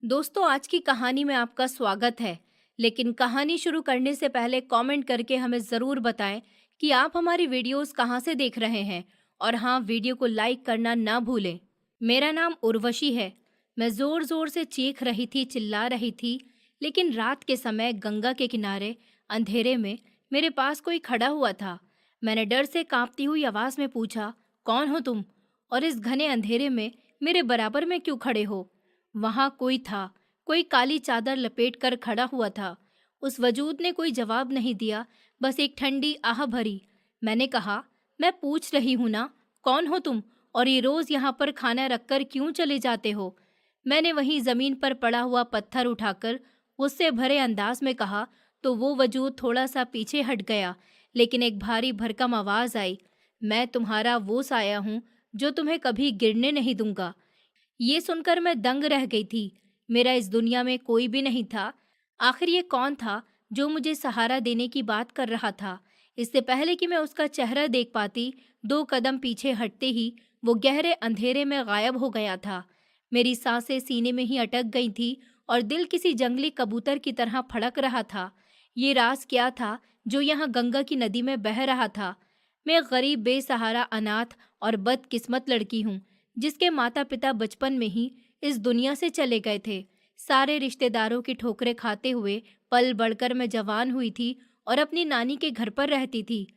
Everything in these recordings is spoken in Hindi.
दोस्तों, आज की कहानी में आपका स्वागत है। लेकिन कहानी शुरू करने से पहले कमेंट करके हमें ज़रूर बताएं कि आप हमारी वीडियोस कहाँ से देख रहे हैं। और हाँ, वीडियो को लाइक करना ना भूलें। मेरा नाम उर्वशी है। मैं ज़ोर ज़ोर से चीख रही थी, चिल्ला रही थी। लेकिन रात के समय गंगा के किनारे अंधेरे में मेरे पास कोई खड़ा हुआ था। मैंने डर से कांपती हुई आवाज़ में पूछा, कौन हो तुम? और इस घने अंधेरे में मेरे बराबर में क्यों खड़े हो? वहां कोई था, कोई काली चादर लपेट कर खड़ा हुआ था। उस वजूद ने कोई जवाब नहीं दिया, बस एक ठंडी आह भरी। मैंने कहा, मैं पूछ रही हूं ना, कौन हो तुम? और ये रोज यहाँ पर खाना रखकर क्यों चले जाते हो? मैंने वहीं जमीन पर पड़ा हुआ पत्थर उठाकर गुस्से भरे अंदाज में कहा, तो वो वजूद थोड़ा सा पीछे हट गया। लेकिन एक भारी भरकम आवाज आई, मैं तुम्हारा वो साया हूं जो तुम्हें कभी गिरने नहीं दूंगा। ये सुनकर मैं दंग रह गई थी। मेरा इस दुनिया में कोई भी नहीं था। आखिर ये कौन था जो मुझे सहारा देने की बात कर रहा था? इससे पहले कि मैं उसका चेहरा देख पाती, 2 कदम पीछे हटते ही वो गहरे अंधेरे में गायब हो गया था। मेरी सांसें सीने में ही अटक गई थी और दिल किसी जंगली कबूतर की तरह फड़क रहा था। ये राज क्या था जो यहाँ गंगा की नदी में बह रहा था? मैं गरीब, बेसहारा, अनाथ और बदकिस्मत लड़की हूँ जिसके माता पिता बचपन में ही इस दुनिया से चले गए थे। सारे रिश्तेदारों की ठोकरें खाते हुए पल बढ़कर मैं जवान हुई थी और अपनी नानी के घर पर रहती थी।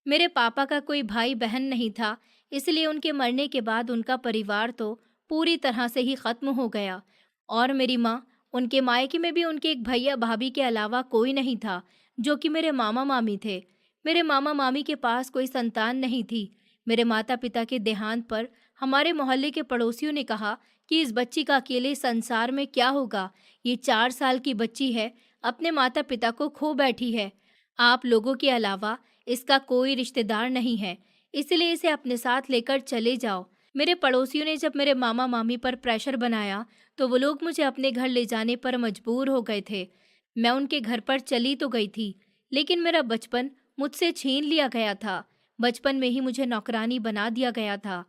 मेरे पापा का कोई भाई बहन नहीं था, इसलिए उनके मरने के बाद उनका परिवार तो पूरी तरह से ही खत्म हो गया। और मेरी माँ, उनके मायके में भी उनके एक भैया भाभी के अलावा कोई नहीं था, जो कि मेरे मामा मामी थे। मेरे मामा मामी के पास कोई संतान नहीं थी। मेरे माता पिता के देहांत पर हमारे मोहल्ले के पड़ोसियों ने कहा कि इस बच्ची का अकेले संसार में क्या होगा। ये 4 साल की बच्ची है, अपने माता पिता को खो बैठी है। आप लोगों के अलावा इसका कोई रिश्तेदार नहीं है, इसलिए इसे अपने साथ लेकर चले जाओ। मेरे पड़ोसियों ने जब मेरे मामा मामी पर प्रेशर बनाया तो वो लोग मुझे अपने घर ले जाने पर मजबूर हो गए थे। मैं उनके घर पर चली तो गई थी, लेकिन मेरा बचपन मुझसे छीन लिया गया था। बचपन में ही मुझे नौकरानी बना दिया गया था।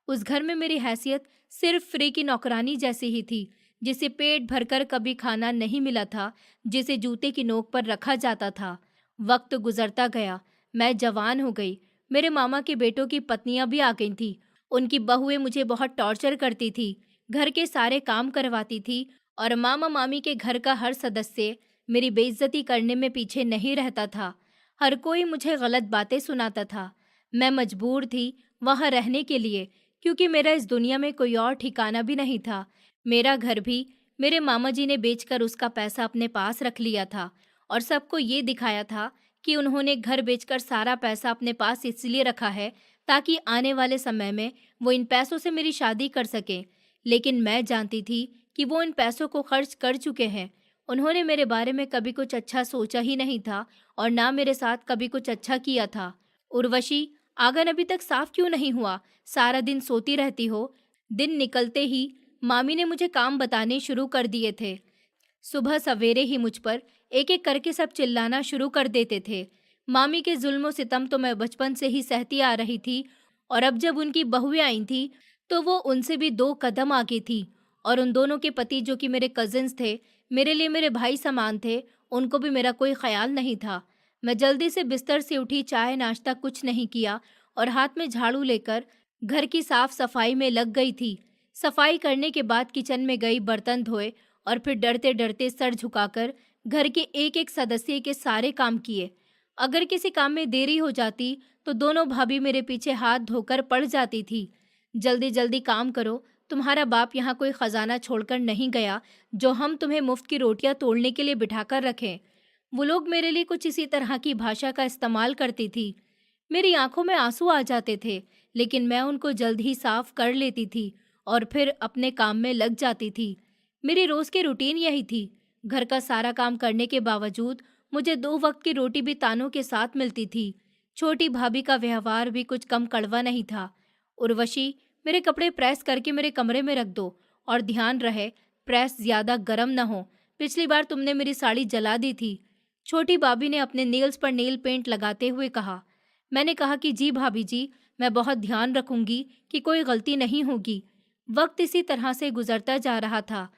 उस घर में मेरी हैसियत सिर्फ फ्री की नौकरानी जैसी ही थी, जिसे पेट भरकर कभी खाना नहीं मिला था, जिसे जूते की नोक पर रखा जाता था। वक्त गुजरता गया, मैं जवान हो गई। मेरे मामा के बेटों की पत्नियां भी आ गई थीं। उनकी बहुएं मुझे बहुत टॉर्चर करती थी, घर के सारे काम करवाती थी और मामा मामी के घर का हर सदस्य मेरी बेइज्जती करने में पीछे नहीं रहता था। हर कोई मुझे गलत बातें सुनाता था। मैं मजबूर थी वहां रहने के लिए, क्योंकि मेरा इस दुनिया में कोई और ठिकाना भी नहीं था। मेरा घर भी मेरे मामा जी ने बेचकर उसका पैसा अपने पास रख लिया था और सबको ये दिखाया था कि उन्होंने घर बेचकर सारा पैसा अपने पास इसलिए रखा है ताकि आने वाले समय में वो इन पैसों से मेरी शादी कर सकें। लेकिन मैं जानती थी कि वो इन पैसों को खर्च कर चुके हैं। उन्होंने मेरे बारे में कभी कुछ अच्छा सोचा ही नहीं था और ना मेरे साथ कभी कुछ अच्छा किया था। उर्वशी, आंगन अभी तक साफ क्यों नहीं हुआ? सारा दिन सोती रहती हो। दिन निकलते ही मामी ने मुझे काम बताने शुरू कर दिए थे। सुबह सवेरे ही मुझ पर एक एक करके सब चिल्लाना शुरू कर देते थे। मामी के जुल्म सितम तो मैं बचपन से ही सहती आ रही थी, और अब जब उनकी बहुएं आई थी तो वो उनसे भी 2 कदम आगे थी। और उन दोनों के पति, जो कि मेरे कजिन्स थे, मेरे लिए मेरे भाई समान थे, उनको भी मेरा कोई ख्याल नहीं था। मैं जल्दी से बिस्तर से उठी, चाय नाश्ता कुछ नहीं किया और हाथ में झाड़ू लेकर घर की साफ सफाई में लग गई थी। सफाई करने के बाद किचन में गई, बर्तन धोए और फिर डरते डरते सर झुकाकर घर के एक एक सदस्य के सारे काम किए। अगर किसी काम में देरी हो जाती तो दोनों भाभी मेरे पीछे हाथ धोकर पड़ जाती थी। जल्दी जल्दी काम करो, तुम्हारा बाप यहाँ कोई खजाना छोड़कर नहीं गया जो हम तुम्हें मुफ्त की रोटियां तोड़ने के लिए बिठाकर रखें। वो लोग मेरे लिए कुछ इसी तरह की भाषा का इस्तेमाल करती थी। मेरी आंखों में आंसू आ जाते थे, लेकिन मैं उनको जल्द ही साफ कर लेती थी और फिर अपने काम में लग जाती थी। मेरी रोज की रूटीन यही थी। घर का सारा काम करने के बावजूद मुझे 2 वक्त की रोटी भी तानों के साथ मिलती थी। छोटी भाभी का व्यवहार भी कुछ कम कड़वा नहीं था। उर्वशी, मेरे कपड़े प्रेस करके मेरे कमरे में रख दो, और ध्यान रहे प्रेस ज्यादा गर्म न हो। पिछली बार तुमने मेरी साड़ी जला दी थी। छोटी भाभी ने अपने नेल्स पर नेल पेंट लगाते हुए कहा। मैंने कहा कि जी भाभी जी, मैं बहुत ध्यान रखूंगी कि कोई गलती नहीं होगी। वक्त इसी तरह से गुजरता जा रहा था।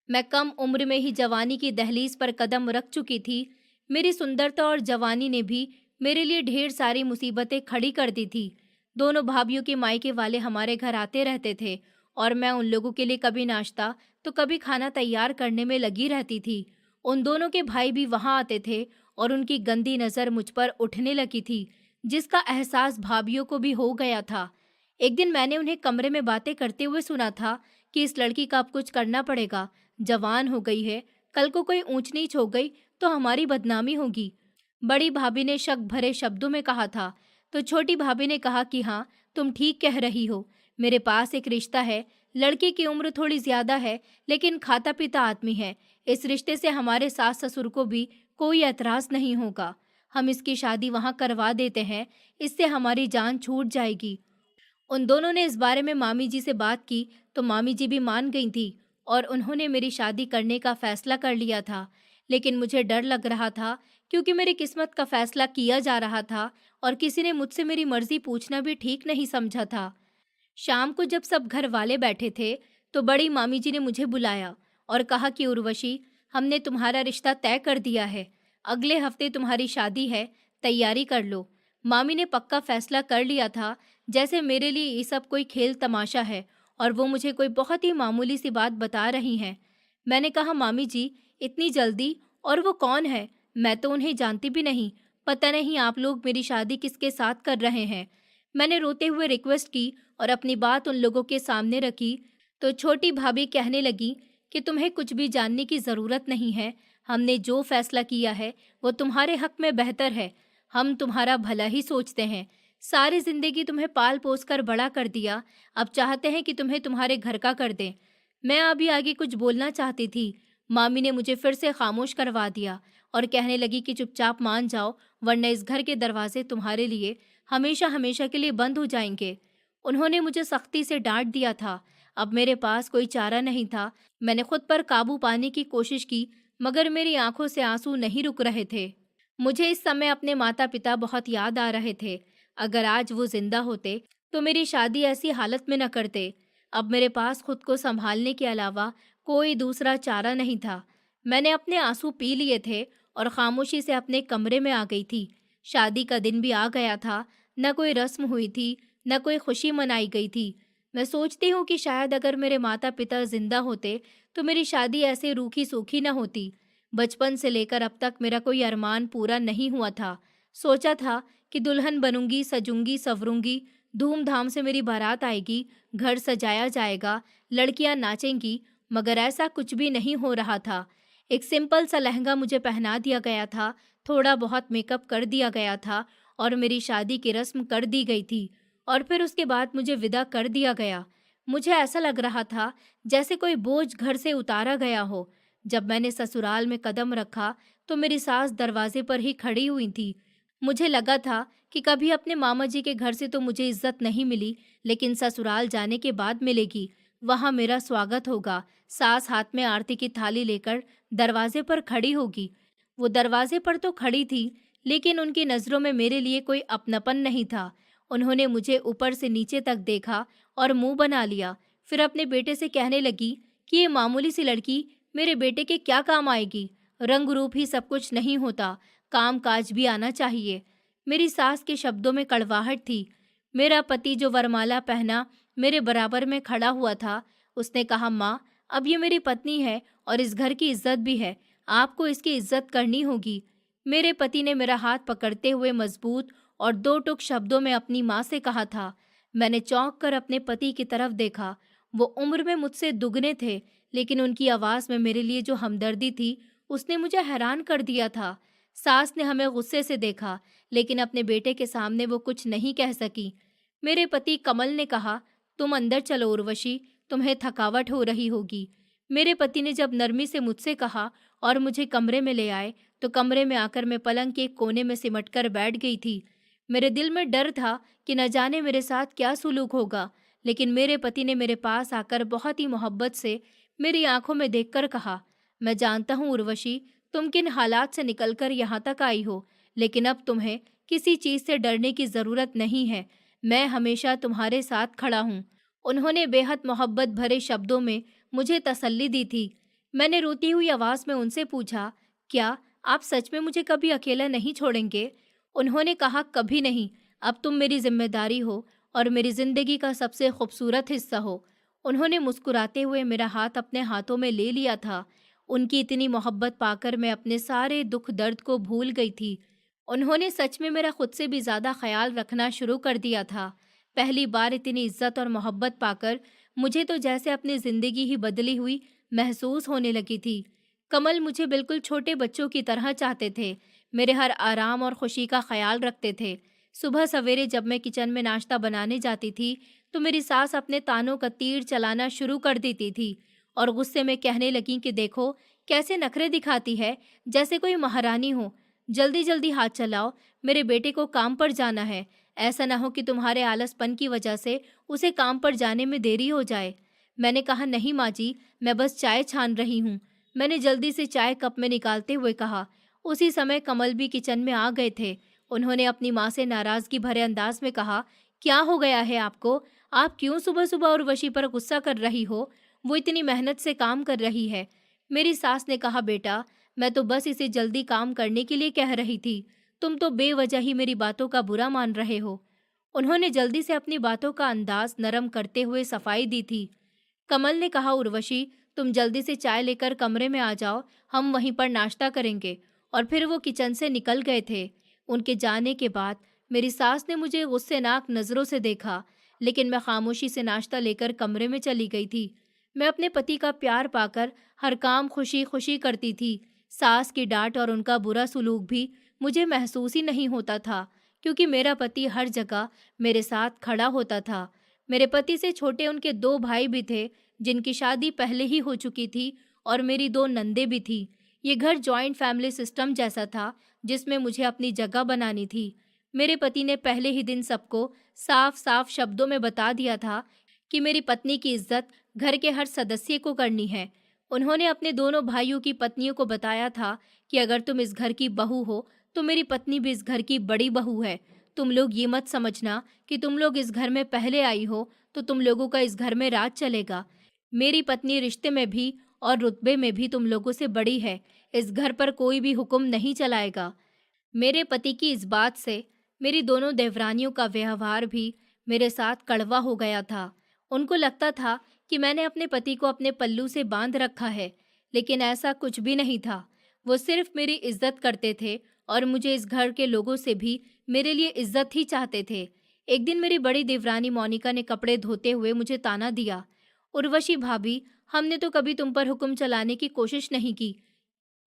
मैं कम उम्र में ही जवानी की दहलीज पर कदम रख चुकी थी। मेरी सुंदरता और जवानी ने भी मेरे लिए ढेर सारी मुसीबतें खड़ी कर दी थी। दोनों भाभीयों के मायके वाले हमारे घर आते रहते थे और मैं उन लोगों के लिए कभी नाश्ता तो कभी खाना तैयार करने में लगी रहती थी। उन दोनों के भाई भी वहां आते थे और उनकी गंदी नज़र मुझ पर उठने लगी थी, जिसका एहसास भाभीयों को भी हो गया था। एक दिन मैंने उन्हें कमरे में बातें करते हुए सुना था कि इस लड़की का अब कुछ करना पड़ेगा, जवान हो गई है, कल को कोई ऊंच नीच हो गई तो हमारी बदनामी होगी। बड़ी भाभी ने शक भरे शब्दों में कहा था, तो छोटी भाभी ने कहा कि हाँ, तुम ठीक कह रही हो। मेरे पास एक रिश्ता है, लड़की की उम्र थोड़ी ज्यादा है लेकिन खाता पीता आदमी है। इस रिश्ते से हमारे सास ससुर को भी कोई एतराज नहीं होगा। हम इसकी शादी वहां करवा देते हैं, इससे हमारी जान छूट जाएगी। उन दोनों ने इस बारे में मामी जी से बात की तो मामी जी भी मान गई थी और उन्होंने मेरी शादी करने का फैसला कर लिया था। लेकिन मुझे डर लग रहा था क्योंकि मेरी किस्मत का फैसला किया जा रहा था और किसी ने मुझसे मेरी मर्जी पूछना भी ठीक नहीं समझा था। शाम को जब सब घर वाले बैठे थे तो बड़ी मामी जी ने मुझे बुलाया और कहा कि उर्वशी, हमने तुम्हारा रिश्ता तय कर दिया है। अगले हफ्ते तुम्हारी शादी है, तैयारी कर लो। मामी ने पक्का फैसला कर लिया था, जैसे मेरे लिए ये सब कोई खेल तमाशा है और वो मुझे कोई बहुत ही मामूली सी बात बता रही हैं। मैंने कहा, मामी जी, इतनी जल्दी? और वो कौन है? मैं तो उन्हें जानती भी नहीं। पता नहीं आप लोग मेरी शादी किसके साथ कर रहे हैं। मैंने रोते हुए रिक्वेस्ट की और अपनी बात उन लोगों के सामने रखी तो छोटी भाभी कहने लगी कि तुम्हें कुछ भी जानने की ज़रूरत नहीं है। हमने जो फैसला किया है वो तुम्हारे हक में बेहतर है। हम तुम्हारा भला ही सोचते हैं। सारी जिंदगी तुम्हें पाल पोस कर बड़ा कर दिया, अब चाहते हैं कि तुम्हें तुम्हारे घर का कर दें। मैं अभी आगे कुछ बोलना चाहती थी, मामी ने मुझे फिर से खामोश करवा दिया और कहने लगी कि चुपचाप मान जाओ, वरना इस घर के दरवाजे तुम्हारे लिए हमेशा हमेशा के लिए बंद हो जाएंगे। उन्होंने मुझे सख्ती से डांट दिया था। अब मेरे पास कोई चारा नहीं था। मैंने खुद पर काबू पाने की कोशिश की, मगर मेरी आंखों से आंसू नहीं रुक रहे थे। मुझे इस समय अपने माता पिता बहुत याद आ रहे थे। अगर आज वो जिंदा होते तो मेरी शादी ऐसी हालत में न करते। अब मेरे पास खुद को संभालने के अलावा कोई दूसरा चारा नहीं था। मैंने अपने आंसू पी लिए थे और खामोशी से अपने कमरे में आ गई थी। शादी का दिन भी आ गया था। न कोई रस्म हुई थी, न कोई खुशी मनाई गई थी। मैं सोचती हूँ कि शायद अगर मेरे माता पिता जिंदा होते तो मेरी शादी ऐसे रूखी सूखी न होती। बचपन से लेकर अब तक मेरा कोई अरमान पूरा नहीं हुआ था। सोचा था कि दुल्हन बनूंगी, सजूंगी, संवरूंगी, धूमधाम से मेरी बारात आएगी, घर सजाया जाएगा, लड़कियां नाचेंगी, मगर ऐसा कुछ भी नहीं हो रहा था। एक सिंपल सा लहंगा मुझे पहना दिया गया था, थोड़ा बहुत मेकअप कर दिया गया था और मेरी शादी की रस्म कर दी गई थी और फिर उसके बाद मुझे विदा कर दिया गया। मुझे ऐसा लग रहा था जैसे कोई बोझ घर से उतारा गया हो। जब मैंने ससुराल में कदम रखा तो मेरी सास दरवाजे पर ही खड़ी हुई थी। मुझे लगा था कि कभी अपने मामा जी के घर से तो मुझे इज्जत नहीं मिली, लेकिन ससुराल जाने के बाद मिलेगी। वहां मेरा स्वागत होगा। सास हाथ में आरती की थाली लेकर दरवाजे पर खड़ी होगी। वो दरवाजे पर तो खड़ी थी, लेकिन उनकी नज़रों में मेरे लिए कोई अपनापन नहीं था। उन्होंने मुझे ऊपर से नीचे तक देखा और मुंह बना लिया। फिर अपने बेटे से कहने लगी कि ये मामूली सी लड़की मेरे बेटे के क्या काम आएगी। रंग रूप ही सब कुछ नहीं होता, काम काज भी आना चाहिए। मेरी सास के शब्दों में कड़वाहट थी। मेरा पति जो वरमाला पहना मेरे बराबर में खड़ा हुआ था, उसने कहा, माँ, अब ये मेरी पत्नी है और इस घर की इज्जत भी है, आपको इसकी इज्जत करनी होगी। मेरे पति ने मेरा हाथ पकड़ते हुए मजबूत और दो टुक शब्दों में अपनी माँ से कहा था। मैंने चौंक कर अपने पति की तरफ देखा। वो उम्र में मुझसे दुगने थे, लेकिन उनकी आवाज़ में मेरे लिए जो हमदर्दी थी, उसने मुझे हैरान कर दिया था। सास ने हमें गुस्से से देखा, लेकिन अपने बेटे के सामने वो कुछ नहीं कह सकी। मेरे पति कमल ने कहा, तुम अंदर चलो उर्वशी, तुम्हें थकावट हो रही होगी। मेरे पति ने जब नरमी से मुझसे कहा और मुझे कमरे में ले आए, तो कमरे में आकर मैं पलंग के एक कोने में सिमटकर बैठ गई थी। मेरे दिल में डर था कि न जाने मेरे साथ क्या सुलूक होगा, लेकिन मेरे पति ने मेरे पास आकर बहुत ही मोहब्बत से मेरी आंखों में देखकर कहा, मैं जानता हूँ उर्वशी, तुम किन हालात से निकलकर यहाँ तक आई हो, लेकिन अब तुम्हें किसी चीज से डरने की जरूरत नहीं है। मैं हमेशा तुम्हारे साथ खड़ा हूँ। उन्होंने बेहद मोहब्बत भरे शब्दों में मुझे तसल्ली दी थी। मैंने रोती हुई आवाज़ में उनसे पूछा, क्या आप सच में मुझे कभी अकेला नहीं छोड़ेंगे? उन्होंने कहा, कभी नहीं। अब तुम मेरी जिम्मेदारी हो और मेरी ज़िंदगी का सबसे खूबसूरत हिस्सा हो। उन्होंने मुस्कुराते हुए मेरा हाथ अपने हाथों में ले लिया था। उनकी इतनी मोहब्बत पाकर मैं अपने सारे दुख दर्द को भूल गई थी। उन्होंने सच में मेरा खुद से भी ज़्यादा ख्याल रखना शुरू कर दिया था। पहली बार इतनी इज्जत और मोहब्बत पाकर मुझे तो जैसे अपनी ज़िंदगी ही बदली हुई महसूस होने लगी थी। कमल मुझे बिल्कुल छोटे बच्चों की तरह चाहते थे। मेरे हर आराम और खुशी का ख्याल रखते थे। सुबह सवेरे जब मैं किचन में नाश्ता बनाने जाती थी, तो मेरी सास अपने तानों का तीर चलाना शुरू कर देती थी और गुस्से में कहने लगी कि देखो कैसे नखरे दिखाती है, जैसे कोई महारानी हो। जल्दी जल्दी हाथ चलाओ, मेरे बेटे को काम पर जाना है। ऐसा ना हो कि तुम्हारे आलसपन की वजह से उसे काम पर जाने में देरी हो जाए। मैंने कहा, नहीं माँ जी, मैं बस चाय छान रही हूँ। मैंने जल्दी से चाय कप में निकालते हुए कहा। उसी समय कमल भी किचन में आ गए थे। उन्होंने अपनी माँ से नाराज़गी भरे अंदाज में कहा, क्या हो गया है आपको? आप क्यों सुबह सुबह उर्वशी पर गुस्सा कर रही हो? वो इतनी मेहनत से काम कर रही है। मेरी सास ने कहा, बेटा, मैं तो बस इसे जल्दी काम करने के लिए कह रही थी। तुम तो बेवजह ही मेरी बातों का बुरा मान रहे हो। उन्होंने जल्दी से अपनी बातों का अंदाज नरम करते हुए सफाई दी थी। कमल ने कहा, उर्वशी, तुम जल्दी से चाय लेकर कमरे में आ जाओ, हम वहीं पर नाश्ता करेंगे। और फिर वो किचन से निकल गए थे। उनके जाने के बाद मेरी सास ने मुझे गुस्सेनाक नज़रों से देखा, लेकिन मैं खामोशी से नाश्ता लेकर कमरे में चली गई थी। मैं अपने पति का प्यार पाकर हर काम खुशी खुशी करती थी। सास की डांट और उनका बुरा सलूक भी मुझे महसूस ही नहीं होता था, क्योंकि मेरा पति हर जगह मेरे साथ खड़ा होता था। मेरे पति से छोटे उनके 2 भाई भी थे, जिनकी शादी पहले ही हो चुकी थी, और मेरी 2 नंदे भी थी। ये घर जॉइंट फैमिली सिस्टम जैसा था, जिसमें मुझे अपनी जगह बनानी थी। मेरे पति ने पहले ही दिन सबको साफ साफ शब्दों में बता दिया था कि मेरी पत्नी की इज्जत घर के हर सदस्य को करनी है। उन्होंने अपने दोनों भाइयों की पत्नियों को बताया था कि अगर तुम इस घर की बहू हो, तो मेरी पत्नी भी इस घर की बड़ी बहू है। तुम लोग ये मत समझना कि तुम लोग इस घर में पहले आई हो तो तुम लोगों का इस घर में राज चलेगा। मेरी पत्नी रिश्ते में भी और रुतबे में भी तुम लोगों से बड़ी है। इस घर पर कोई भी हुक्म नहीं चलाएगा। मेरे पति की इस बात से मेरी दोनों देवरानियों का व्यवहार भी मेरे साथ कड़वा हो गया था। उनको लगता था कि मैंने अपने पति को अपने पल्लू से बांध रखा है, लेकिन ऐसा कुछ भी नहीं था। वो सिर्फ मेरी इज्जत करते थे और मुझे इस घर के लोगों से भी मेरे लिए इज्जत ही चाहते थे। एक दिन मेरी बड़ी देवरानी मोनिका ने कपड़े धोते हुए मुझे ताना दिया, उर्वशी भाभी, हमने तो कभी तुम पर हुक्म चलाने की कोशिश नहीं की।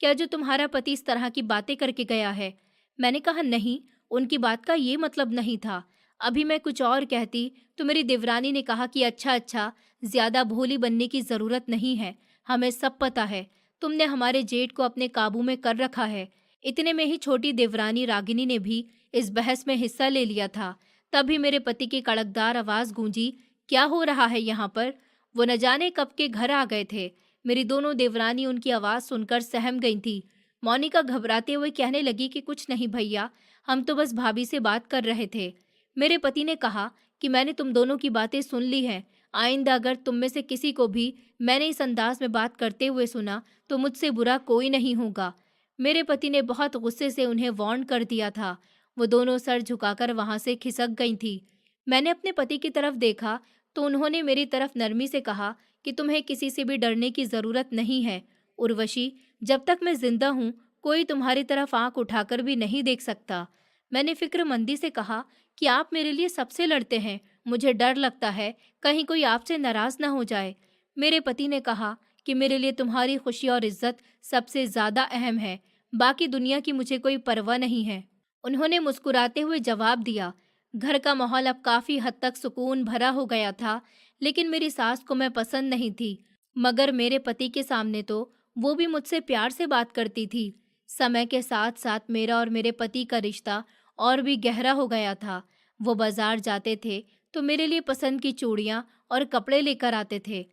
क्या जो तुम्हारा पति इस तरह की बातें करके गया है? मैंने कहा, नहीं, उनकी बात का ये मतलब नहीं था। अभी मैं कुछ और कहती तो मेरी देवरानी ने कहा कि अच्छा अच्छा, ज्यादा भोली बनने की जरूरत नहीं है, हमें सब पता है, तुमने हमारे जेठ को अपने काबू में कर रखा है। इतने में ही छोटी देवरानी रागिनी ने भी इस बहस में हिस्सा ले लिया था। तभी मेरे पति की कड़कदार आवाज गूंजी, क्या हो रहा है यहाँ पर? वो न जाने कब के घर आ गए थे। मेरी दोनों देवरानी उनकी आवाज़ सुनकर सहम गई थी। मोनिका घबराते हुए कहने लगी कि कुछ नहीं भैया, हम तो बस भाभी से बात कर रहे थे। मेरे पति ने कहा कि मैंने तुम दोनों की बातें सुन ली हैं। आइंदा अगर तुम में से किसी को भी मैंने इस अंदाज में बात करते हुए सुना तो मुझसे बुरा कोई नहीं होगा। मेरे पति ने बहुत गुस्से से उन्हें वार्न कर दिया था। वो दोनों सर झुकाकर वहां से खिसक गई थी। मैंने अपने पति की तरफ देखा तो उन्होंने मेरी तरफ नरमी से कहा कि तुम्हें किसी से भी डरने की जरूरत नहीं है। उर्वशी, जब तक मैं जिंदा हूँ कोई तुम्हारी तरफ आंख उठाकर भी नहीं देख सकता। मैंने फिक्रमंदी से कहा कि आप मेरे लिए सबसे लड़ते हैं, मुझे डर लगता है कहीं कोई आपसे नाराज ना हो जाए। मेरे पति ने कहा कि मेरे लिए तुम्हारी खुशी और इज्जत सबसे ज्यादा अहम है, बाकी दुनिया की मुझे कोई परवाह नहीं है। उन्होंने मुस्कुराते हुए जवाब दिया। घर का माहौल अब काफी हद तक सुकून भरा हो गया था, लेकिन मेरी सास को मैं पसंद नहीं थी। मगर मेरे पति के सामने तो वो भी मुझसे प्यार से बात करती थी। समय के साथ साथ मेरा और मेरे पति का रिश्ता और भी गहरा हो गया था। वो बाजार जाते थे तो मेरे लिए पसंद की चूड़ियाँ और कपड़े लेकर आते थे।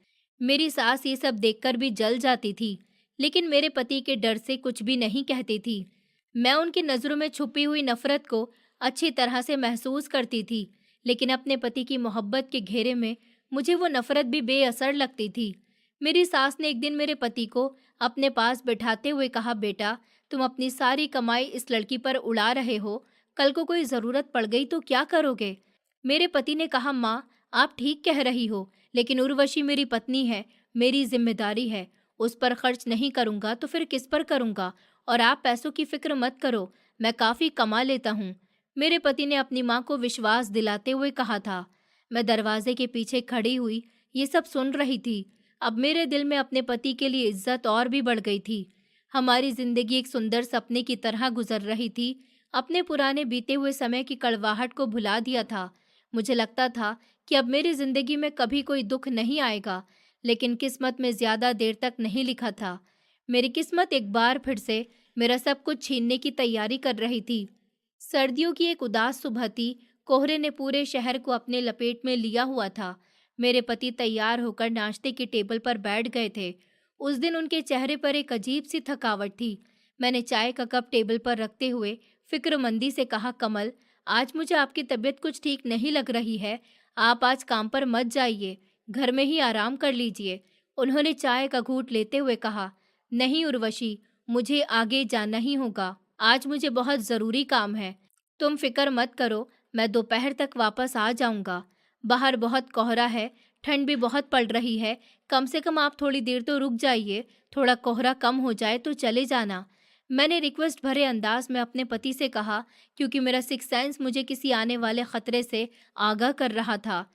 मेरी सास ये सब देखकर भी जल जाती थी, लेकिन मेरे पति के डर से कुछ भी नहीं कहती थी। मैं उनकी नज़रों में छुपी हुई नफरत को अच्छी तरह से महसूस करती थी, लेकिन अपने पति की मोहब्बत के घेरे में मुझे वो नफरत भी बेअसर लगती थी। मेरी सास ने एक दिन मेरे पति को अपने पास बिठाते हुए कहा, बेटा, तुम अपनी सारी कमाई इस लड़की पर उड़ा रहे हो, कल को कोई ज़रूरत पड़ गई तो क्या करोगे? मेरे पति ने कहा, माँ, आप ठीक कह रही हो, लेकिन उर्वशी मेरी पत्नी है, मेरी जिम्मेदारी है। उस पर खर्च नहीं करूँगा तो फिर किस पर करूँगा? और आप पैसों की फिक्र मत करो, मैं काफ़ी कमा लेता हूँ। मेरे पति ने अपनी माँ को विश्वास दिलाते हुए कहा था। मैं दरवाजे के पीछे खड़ी हुई ये सब सुन रही थी। अब मेरे दिल में अपने पति के लिए इज्जत और भी बढ़ गई थी। हमारी जिंदगी एक सुंदर सपने की तरह गुजर रही थी। अपने पुराने बीते हुए समय की कड़वाहट को भुला दिया था। मुझे लगता था कि अब मेरी जिंदगी में कभी कोई दुख नहीं आएगा, लेकिन किस्मत में ज्यादा देर तक नहीं लिखा था। मेरी किस्मत एक बार फिर से मेरा सब कुछ छीनने की तैयारी कर रही थी। सर्दियों की एक उदास सुबह थी। कोहरे ने पूरे शहर को अपने लपेट में लिया हुआ था। मेरे पति तैयार होकर नाश्ते की टेबल पर बैठ गए थे। उस दिन उनके चेहरे पर एक अजीब सी थकावट थी। मैंने चाय का कप टेबल पर रखते हुए फिक्रमंदी से कहा, कमल, आज मुझे आपकी तबीयत कुछ ठीक नहीं लग रही है। आप आज काम पर मत जाइए, घर में ही आराम कर लीजिए। उन्होंने चाय का घूंट लेते हुए कहा, नहीं उर्वशी, मुझे आगे जाना ही होगा। आज मुझे बहुत ज़रूरी काम है। तुम फिक्र मत करो, मैं दोपहर तक वापस आ जाऊंगा। बाहर बहुत कोहरा है, ठंड भी बहुत पड़ रही है। कम से कम आप थोड़ी देर तो रुक जाइए, थोड़ा कोहरा कम हो जाए तो चले जाना। मैंने रिक्वेस्ट भरे अंदाज में अपने पति से कहा, क्योंकि मेरा सिक्स सेंस मुझे किसी आने वाले खतरे से आगाह कर रहा था।